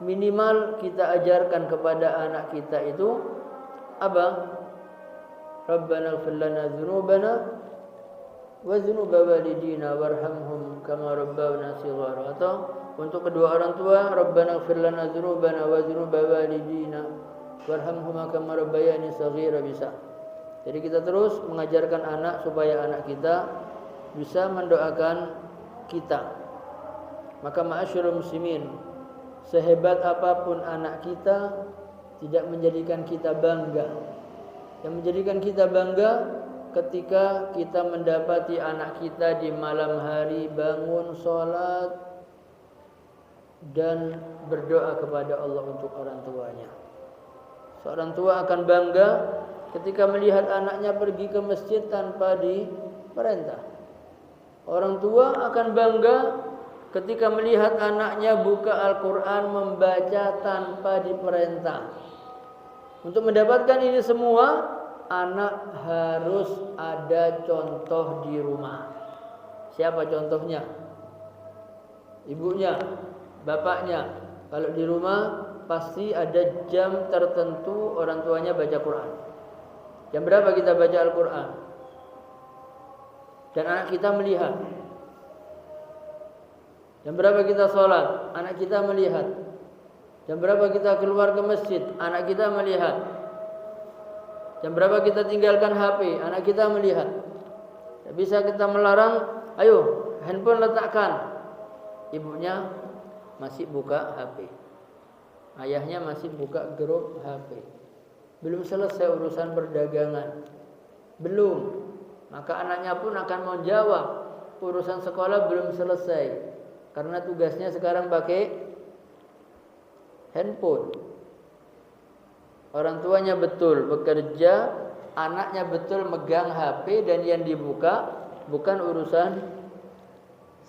Minimal kita ajarkan kepada anak kita itu apa? Rabbana ighfir lana dzunubana wa dzunuba walidina warhamhum kama rabbawna shighara. Atau untuk kedua orang tua, Rabbana ighfir lana dzunubana wa dzunuba walidina warhamhum kama rabbayani shaghira. Bisa. Jadi kita terus mengajarkan anak supaya anak kita bisa mendoakan kita. Maka ma'asyiral muslimin, sehebat apapun anak kita tidak menjadikan kita bangga. Yang menjadikan kita bangga ketika kita mendapati anak kita di malam hari bangun sholat dan berdoa kepada Allah untuk orang tuanya. Seorang tua akan bangga ketika melihat anaknya pergi ke masjid tanpa diperintah. Orang tua akan bangga ketika melihat anaknya buka Al-Quran membaca tanpa diperintah. Untuk mendapatkan ini semua, anak harus ada contoh di rumah. Siapa contohnya? Ibunya, bapaknya. Kalau di rumah pasti ada jam tertentu orang tuanya baca Quran. Jam berapa kita baca Al-Quran? Dan anak kita melihat. Jam berapa kita sholat? Anak kita melihat. Jam berapa kita keluar ke masjid? Anak kita melihat. Jam berapa kita tinggalkan HP? Anak kita melihat. Tak bisa kita melarang, ayo handphone letakkan. Ibunya masih buka HP. Ayahnya masih buka grup HP. Belum selesai urusan perdagangan. Belum. Maka anaknya pun akan menjawab, urusan sekolah belum selesai. Karena tugasnya sekarang pakai handphone. Orang tuanya betul bekerja, anaknya betul megang HP, dan yang dibuka bukan urusan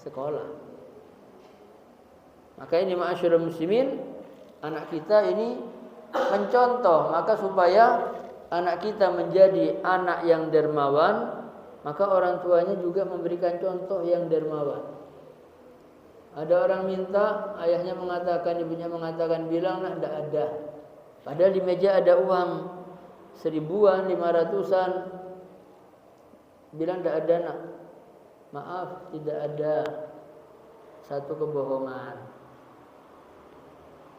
sekolah. Maka ini ma'asyiral muslimin, anak kita ini mencontoh. Maka supaya anak kita menjadi anak yang dermawan, maka orang tuanya juga memberikan contoh yang dermawan. Ada orang minta, ayahnya mengatakan, ibunya mengatakan, bilang nak tidak ada. Padahal di meja ada uang 1000-an, 500-an. Bilang tidak ada nak. Maaf, tidak ada. Satu kebohongan.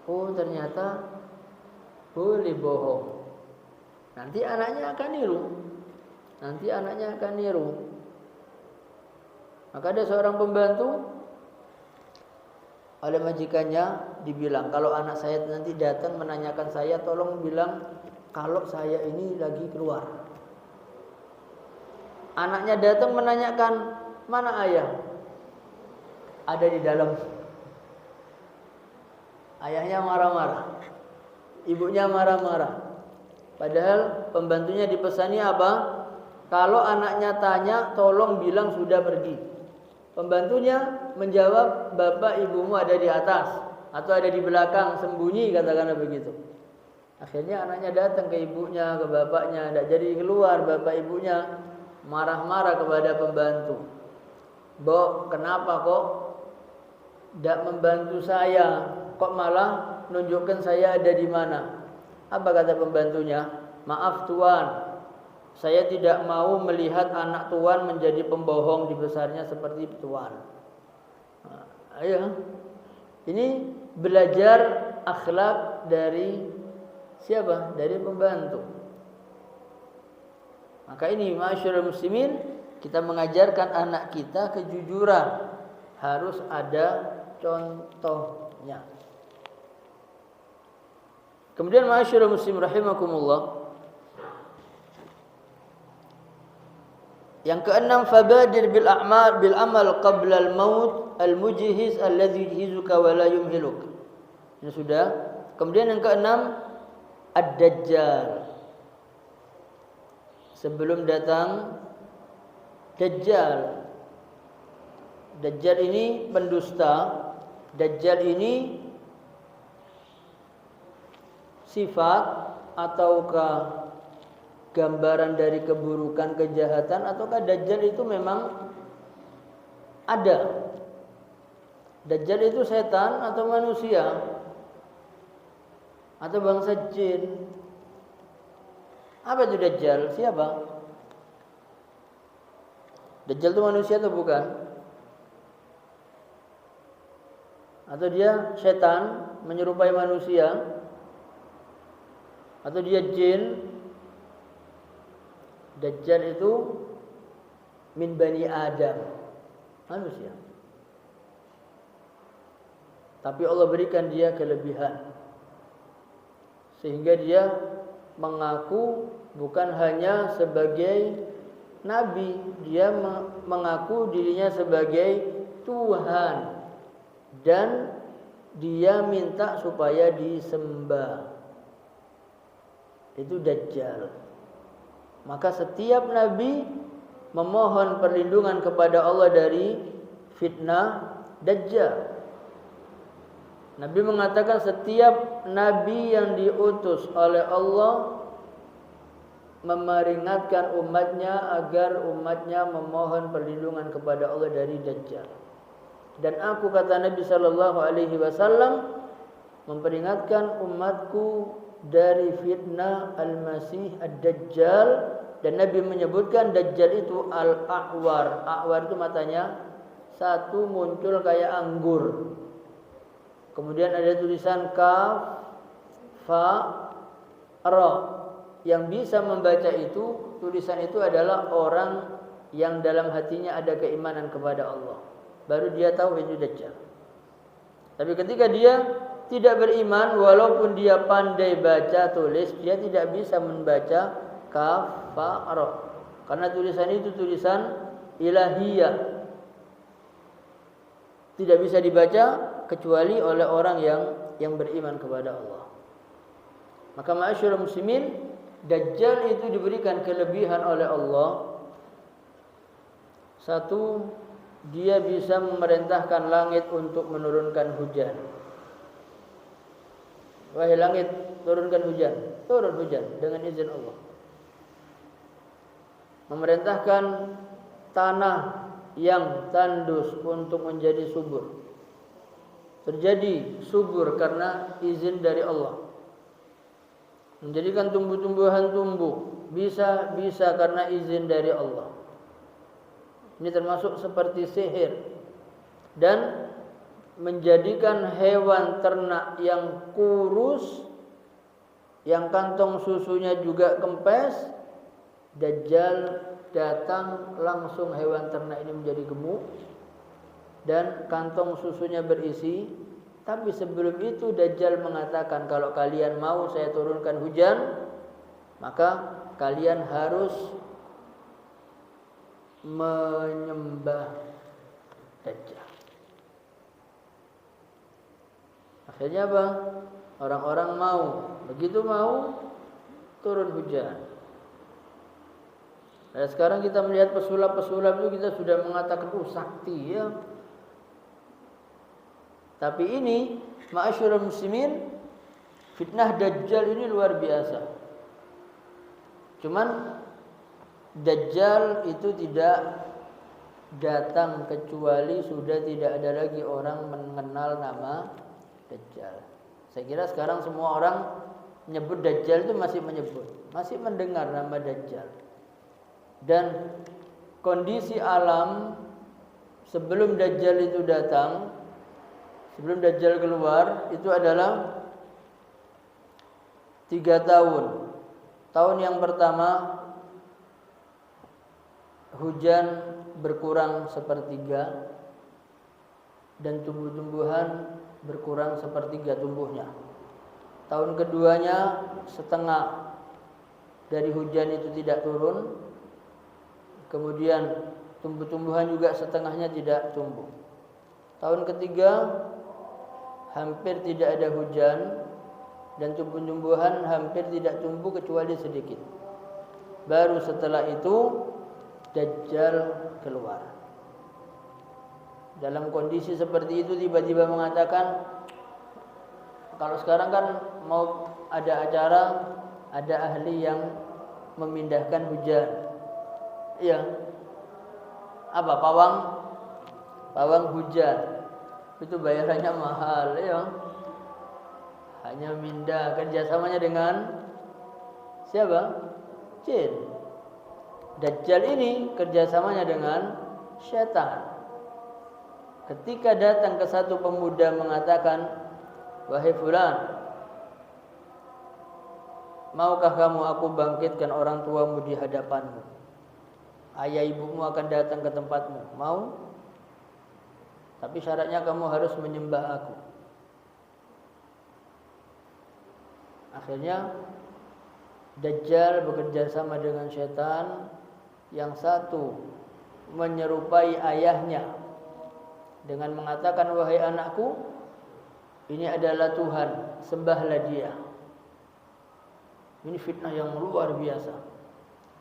Oh, ternyata boleh bohong. Nanti anaknya akan niru. Maka ada seorang pembantu, oleh majikannya dibilang, kalau anak saya nanti datang menanyakan saya, tolong bilang kalau saya ini lagi keluar. Anaknya datang menanyakan, mana ayah? Ada di dalam. Ayahnya marah-marah, ibunya marah-marah. Padahal pembantunya dipesani apa? Kalau anaknya tanya, tolong bilang sudah pergi. Pembantunya menjawab, bapak ibumu ada di atas atau ada di belakang, sembunyi, katakanlah begitu. Akhirnya anaknya datang ke ibunya, ke bapaknya, tidak jadi keluar. Bapak ibunya marah-marah kepada pembantu. Bok, kenapa kok tidak membantu saya? Kok malah nunjukkan saya ada di mana? Apa kata pembantunya? Maaf tuan, saya tidak mau melihat anak tuan menjadi pembohong dibesarnya seperti tuan. Nah, ayo, ini belajar akhlak dari siapa? Dari pembantu. Maka ini ma'asyiral muslimin, kita mengajarkan anak kita kejujuran. Harus ada contohnya. Kemudian ma'asyiral muslim rahimakumullah, yang keenam, fabadir bil amal qabla al maut al mujhiz alladhi yujhizuka wa la yumhiluk. Ini sudah. Kemudian yang keenam, ad-dajjal. Sebelum datang Dajjal. Dajjal ini pendusta. Dajjal ini sifat ataukah gambaran dari keburukan, kejahatan, ataukah Dajjal itu memang ada? Dajjal itu setan atau manusia? Atau bangsa jin? Apa itu Dajjal? Siapa? Dajjal itu manusia atau bukan? Atau dia setan menyerupai manusia? Atau dia jin? Dajjal itu min bani Adam, manusia. Tapi Allah berikan dia kelebihan, sehingga dia mengaku bukan hanya sebagai nabi, dia mengaku dirinya sebagai Tuhan, dan dia minta supaya disembah. Itu Dajjal. Maka setiap nabi memohon perlindungan kepada Allah dari fitnah Dajjal. Nabi mengatakan setiap nabi yang diutus oleh Allah memperingatkan umatnya agar umatnya memohon perlindungan kepada Allah dari Dajjal. Dan aku, kata Nabi sallallahu alaihi wasallam, memperingatkan umatku dari fitnah al-Masih ad-Dajjal. Dan Nabi menyebutkan Dajjal itu al-A'war. A'war itu matanya satu muncul kayak anggur. Kemudian ada tulisan kaf, fa, ra. Yang bisa membaca itu, tulisan itu adalah orang yang dalam hatinya ada keimanan kepada Allah. Baru dia tahu itu Dajjal. Tapi ketika dia tidak beriman, walaupun dia pandai baca tulis, dia tidak bisa membaca kaf, fa, ra. Karena tulisan itu tulisan ilahiyah. Tidak bisa dibaca kecuali oleh orang yang beriman kepada Allah. Maka ma'asyiral muslimin, Dajjal itu diberikan kelebihan oleh Allah. Satu, dia bisa memerintahkan langit untuk menurunkan hujan. Wahai langit, turunkan hujan. Turun hujan dengan izin Allah. Memerintahkan tanah yang tandus untuk menjadi subur. Terjadi subur karena izin dari Allah. Menjadikan tumbuh-tumbuhan tumbuh bisa karena izin dari Allah. Ini termasuk seperti sihir. Dan menjadikan hewan ternak yang kurus, yang kantong susunya juga kempes. Dajjal datang, langsung hewan ternak ini menjadi gemuk dan kantong susunya berisi. Tapi sebelum itu Dajjal mengatakan, kalau kalian mau saya turunkan hujan, maka kalian harus menyembah Dajjal. Akhirnya apa? Orang-orang mau. Begitu mau, turun hujan. Nah, sekarang kita melihat pesulap-pesulap itu kita sudah mengatakan sakti ya. Tapi ini ma'asyiral muslimin, fitnah Dajjal ini luar biasa. Cuman Dajjal itu tidak datang kecuali sudah tidak ada lagi orang mengenal nama Dajjal. Saya kira sekarang semua orang menyebut Dajjal itu masih mendengar nama Dajjal. Dan kondisi alam sebelum Dajjal itu datang, sebelum Dajjal keluar, itu adalah 3 tahun. Tahun yang pertama hujan berkurang 1/3 dan tumbuh-tumbuhan berkurang 1/3 tumbuhnya. Tahun keduanya setengah dari hujan itu tidak turun. Kemudian tumbuh-tumbuhan juga setengahnya tidak tumbuh. Tahun ketiga hampir tidak ada hujan dan tumbuh-tumbuhan hampir tidak tumbuh kecuali sedikit. Baru setelah itu Dajjal keluar. Dalam kondisi seperti itu tiba-tiba mengatakan, kalau sekarang kan mau ada acara, ada ahli yang memindahkan hujan. Iya. Apa? Pawang hujan. Itu bayarannya mahal ya. Hanya mindah, kerjasamanya dengan siapa? Jin. Dajjal ini kerjasamanya dengan syaitan. Ketika datang ke satu pemuda mengatakan, wahai fulan, maukah kamu aku bangkitkan orang tuamu di hadapanmu? Ayah ibumu akan datang ke tempatmu. Mau? Tapi syaratnya kamu harus menyembah aku. Akhirnya Dajjal bekerja sama dengan syaitan. Yang satu menyerupai ayahnya dengan mengatakan, wahai anakku, ini adalah Tuhan, sembahlah dia. Ini fitnah yang luar biasa.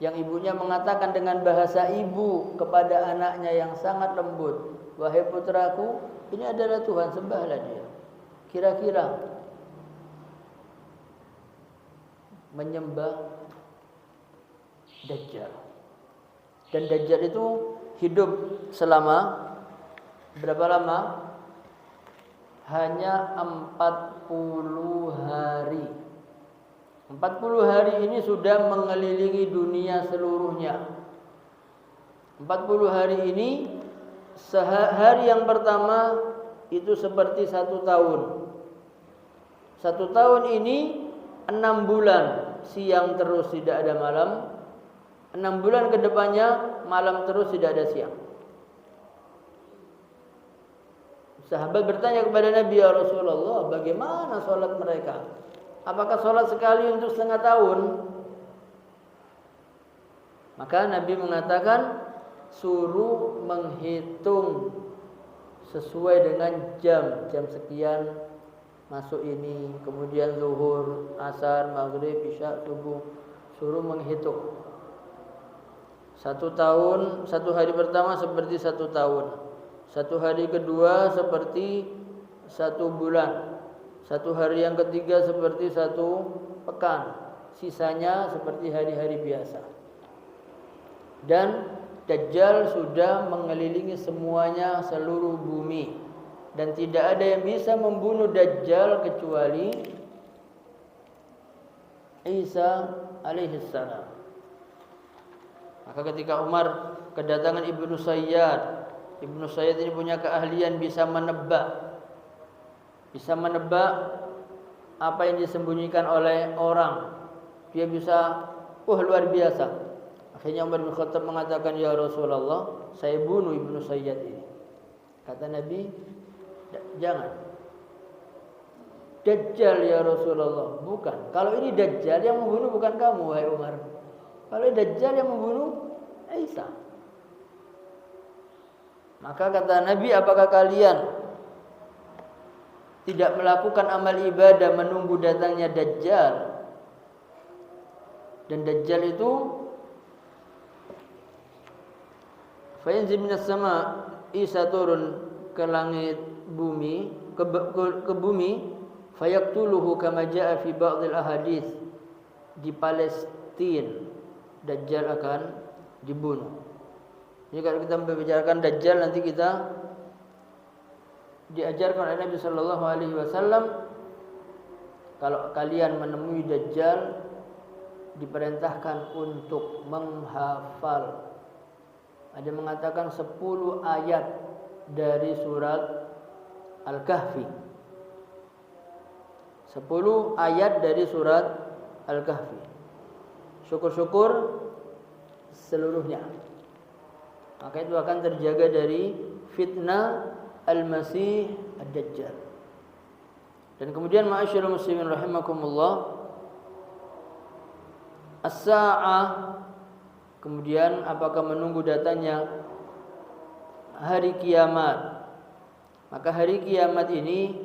yang ibunya mengatakan dengan bahasa ibu kepada anaknya yang sangat lembut, wahai putraku, ini adalah Tuhan, sembahlah dia. Kira-kira menyembah Dajjal. Dan Dajjal itu hidup selama berapa lama? Hanya 40 hari. 40 hari ini sudah mengelilingi dunia seluruhnya. 40 hari ini, hari yang pertama itu seperti 1 tahun. 1 tahun ini 6 bulan siang terus tidak ada malam. 6 bulan ke depannya malam terus tidak ada siang. Sahabat bertanya kepada Nabi, ya Rasulullah, bagaimana sholat mereka? Apakah sholat sekali untuk setengah tahun? Maka Nabi mengatakan, suruh menghitung sesuai dengan jam sekian masuk ini, kemudian zuhur, asar, maghrib, isya, subuh. Suruh menghitung. 1 tahun, 1 hari pertama seperti 1 tahun. 1 hari kedua seperti 1 bulan. 1 hari yang ketiga seperti 1 pekan. Sisanya seperti hari-hari biasa. Dan Dajjal sudah mengelilingi semuanya, seluruh bumi. Dan tidak ada yang bisa membunuh Dajjal kecuali Isa alaihissalam. Maka ketika Umar kedatangan Ibnu Sayyad, Ibnu Sayyad ini punya keahlian bisa menebak apa yang disembunyikan oleh orang. Dia bisa, luar biasa. Akhirnya Umar bin Khattab mengatakan, ya Rasulullah, saya bunuh Ibnu Sayyad ini. Kata Nabi, jangan. Dajjal ya Rasulullah, bukan. Kalau ini Dajjal yang membunuh bukan kamu, wahai Umar. Kalau Dajjal yang membunuh Isa. Maka kata Nabi, apakah kalian tidak melakukan amal ibadah menunggu datangnya Dajjal? Dan Dajjal itu fayanzil minas sama, Isa turun ke langit bumi, ke bumi, fayaktuluhu kama jaa fi ba'dil ahadits, di Palestina Dajjal akan dibunuh. Jadi kalau kita membicarakan Dajjal, nanti kita diajarkan oleh Nabi Sallallahu Alaihi Wasallam, kalau kalian menemui Dajjal, diperintahkan untuk menghafal. Ada yang mengatakan 10 ayat dari surat Al-Kahfi. 10 ayat dari surat Al-Kahfi. Syukur-syukur seluruhnya. Maka itu akan terjaga dari fitnah Al-Masih Ad-Dajjal. Dan kemudian ma'asyiral muslimin rahimakumullah, as-sa'ah, kemudian apakah menunggu datangnya hari kiamat? Maka hari kiamat ini,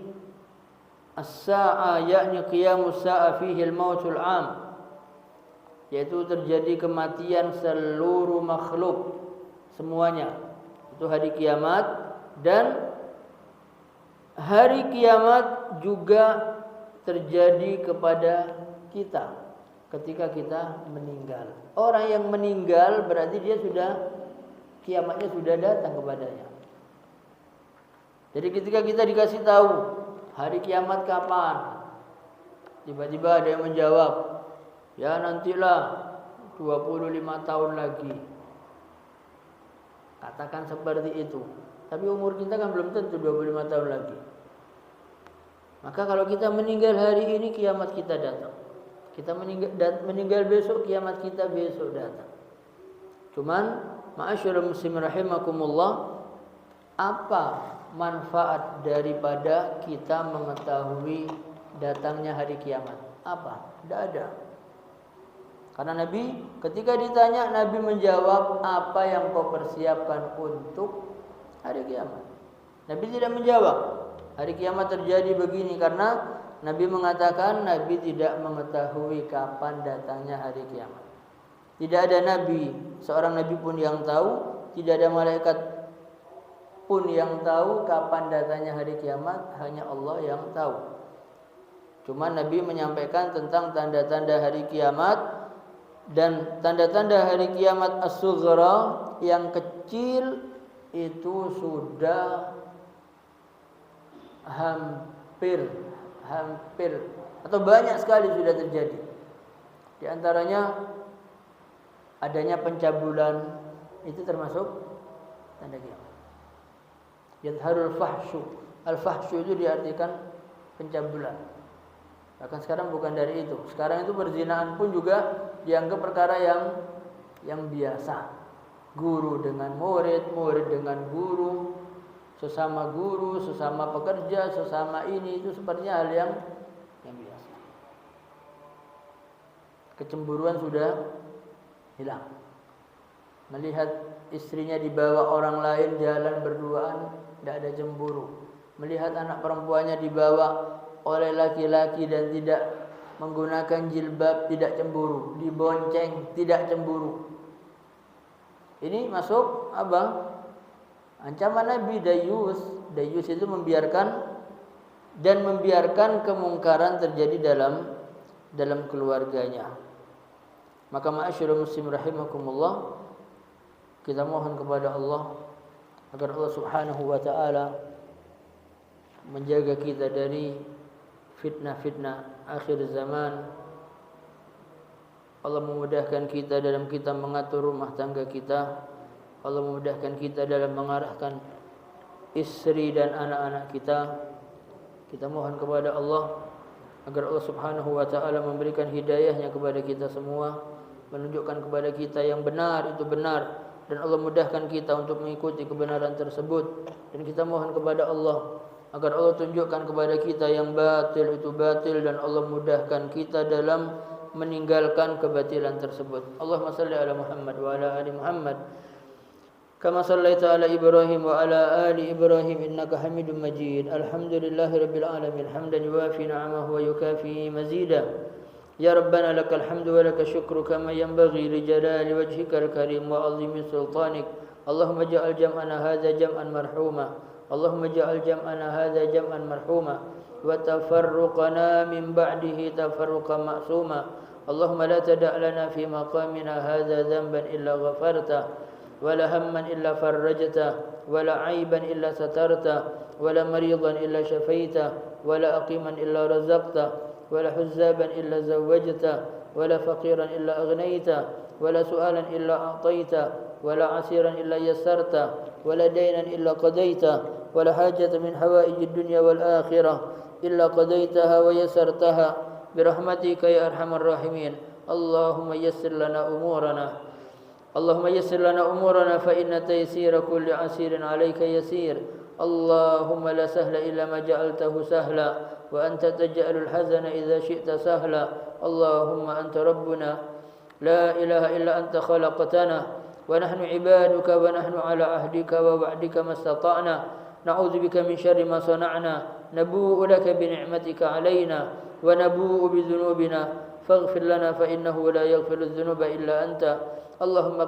as-sa'ah yakni qiyamus sa'a fihi al-mautul 'am, yaitu terjadi kematian seluruh makhluk semuanya. Itu hari kiamat. Dan hari kiamat juga terjadi kepada kita ketika kita meninggal. Orang yang meninggal berarti dia sudah, kiamatnya sudah datang kepadanya. Jadi ketika kita dikasih tahu hari kiamat kapan, tiba-tiba ada yang menjawab, ya nantilah 25 tahun lagi. Katakan seperti itu. Tapi umur kita kan belum tentu 25 tahun lagi. Maka kalau kita meninggal hari ini, kiamat kita datang. Kita meninggal besok, kiamat kita besok datang. Cuman ma'asyiral muslimin rahimakumullah, apa manfaat daripada kita mengetahui datangnya hari kiamat? Apa? Tidak ada. Karena Nabi ketika ditanya, Nabi menjawab, apa yang kau persiapkan untuk hari kiamat? Nabi tidak menjawab hari kiamat terjadi begini, karena Nabi mengatakan Nabi tidak mengetahui kapan datangnya hari kiamat. Tidak ada nabi, seorang nabi pun yang tahu, tidak ada malaikat pun yang tahu kapan datanya hari kiamat, hanya Allah yang tahu. Cuma Nabi menyampaikan tentang tanda-tanda hari kiamat, dan tanda-tanda hari kiamat as-sughra yang kecil itu sudah hampir atau banyak sekali sudah terjadi. Di antaranya adanya pencabulan, itu termasuk tanda kiamat. Yadharul fahsyu. Al-fahsyu itu diartikan pencabulan. Bahkan sekarang bukan dari itu. Sekarang itu perzinaan pun juga dianggap perkara yang biasa. Guru dengan murid, murid dengan guru, sesama pekerja, sesama ini, itu sepertinya hal yang biasa. Kecemburuan sudah hilang. Melihat istrinya dibawa orang lain jalan berduaan, tidak ada cemburu. Melihat anak perempuannya dibawa oleh laki-laki dan tidak menggunakan jilbab, tidak cemburu. Dibonceng, tidak cemburu. Ini masuk apa? Ancaman Nabi Dayus. Dayus itu membiarkan kemungkaran terjadi dalam keluarganya. Maka ma'asyiral muslim rahimakumullah, kita mohon kepada Allah agar Allah Subhanahu wa taala menjaga kita dari fitnah-fitnah akhir zaman. Allah memudahkan kita dalam kita mengatur rumah tangga kita. Allah memudahkan kita dalam mengarahkan istri dan anak-anak kita. Kita mohon kepada Allah agar Allah Subhanahu wa taala memberikan hidayahnya kepada kita semua, menunjukkan kepada kita yang benar itu benar, dan Allah mudahkan kita untuk mengikuti kebenaran tersebut. Dan kita mohon kepada Allah agar Allah tunjukkan kepada kita yang batil itu batil, dan Allah mudahkan kita dalam meninggalkan kebatilan tersebut. Allahumma salli ala Muhammad wa ala ali Muhammad kama sallaita ala Ibrahim wa ala ali Ibrahim innaka Hamidum Majid. Alhamdulillahirabbil alamin hamdan yuwafi ni'amahu wa yukafi mazida. Ya Rabbana lakal hamdu wa lakal syukru kama yanbaghi li jalali wajhikal karim wa 'azimi sultanik. Allahumma ja'al jam'ana hadza jam'an marhuma. Allahumma ja'al jam'ana hadza jam'an marhuma wa tafarruqana min ba'dihi tafarruqan ma'suma. Allahumma la tada' lana fi maqamina hadza dhanban illa ghafarta wa la hamman illa farajta wa la 'aiban illa satarta wa la maridan illa shafaita wa la aqiman illa razaqta wa la huzzaban illa zawwajta wa la faqiran illa aghnayta wa la su'alan illa a'tayta ولا عسيرا إلا يسرت ولا دينا إلا قضيت ولا حاجة من حوائج الدنيا والآخرة إلا قضيتها ويسرتها برحمتك يا أرحم الراحمين. اللهم يسر لنا أمورنا فإن تيسير كل عسير عليك يسير. اللهم لا سهل إلا ما جعلته سهلا وأنت تجعل الحزن إذا شئت سهلا. اللهم أنت ربنا لا إله إلا أنت خلقتنا ونحن عبادك ونحن على عهدك ووعدك ما استطعنا. نعوذ بك من شر ما صنعنا. نبوء لك بنعمتك علينا ونبوء بذنوبنا فاغفر لنا فإنه لا يغفر الذنوب إلا أنت. اللهم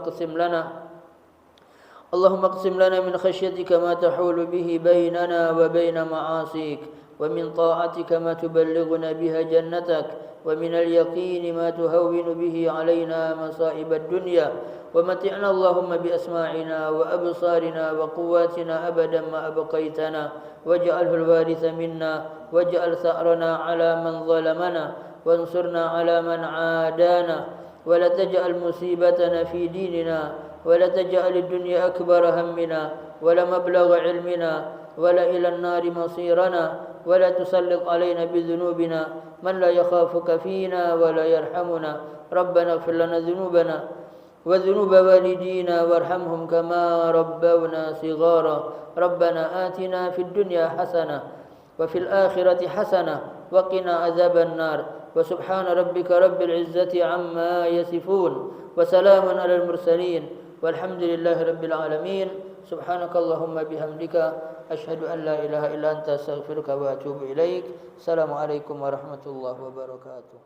اقسم لنا من خشيتك ما تحول به بيننا وبين معاصيك ومن طاعتك ما تبلغنا بها جنتك ومن اليقين ما تهون به علينا مصائب الدنيا ومتعنا اللهم بأسماعنا وأبصارنا وقواتنا أبدا ما أبقيتنا واجعله الوارث منا واجعل ثأرنا على من ظلمنا وانصرنا على من عادانا ولا تجعل مصيبتنا في ديننا ولا تجعل الدنيا أكبر همنا ولا مبلغ علمنا ولا إلى النار مصيرنا ولا تسلط علينا بذنوبنا من لا يخافك فينا ولا يرحمنا. ربنا اغفر لنا ذنوبنا وذنوب والدينا وارحمهم كما ربونا صغارا. ربنا آتنا في الدنيا حسنة وفي الآخرة حسنة وقنا عذاب النار. وسبحان ربك رب العزة عما يصفون وسلام على المرسلين والحمد لله رب العالمين. سبحانك اللهم بحمدك أشهد أن لا إله إلا أنت أستغفرك وأتوب إليك. السلام عليكم ورحمة الله وبركاته.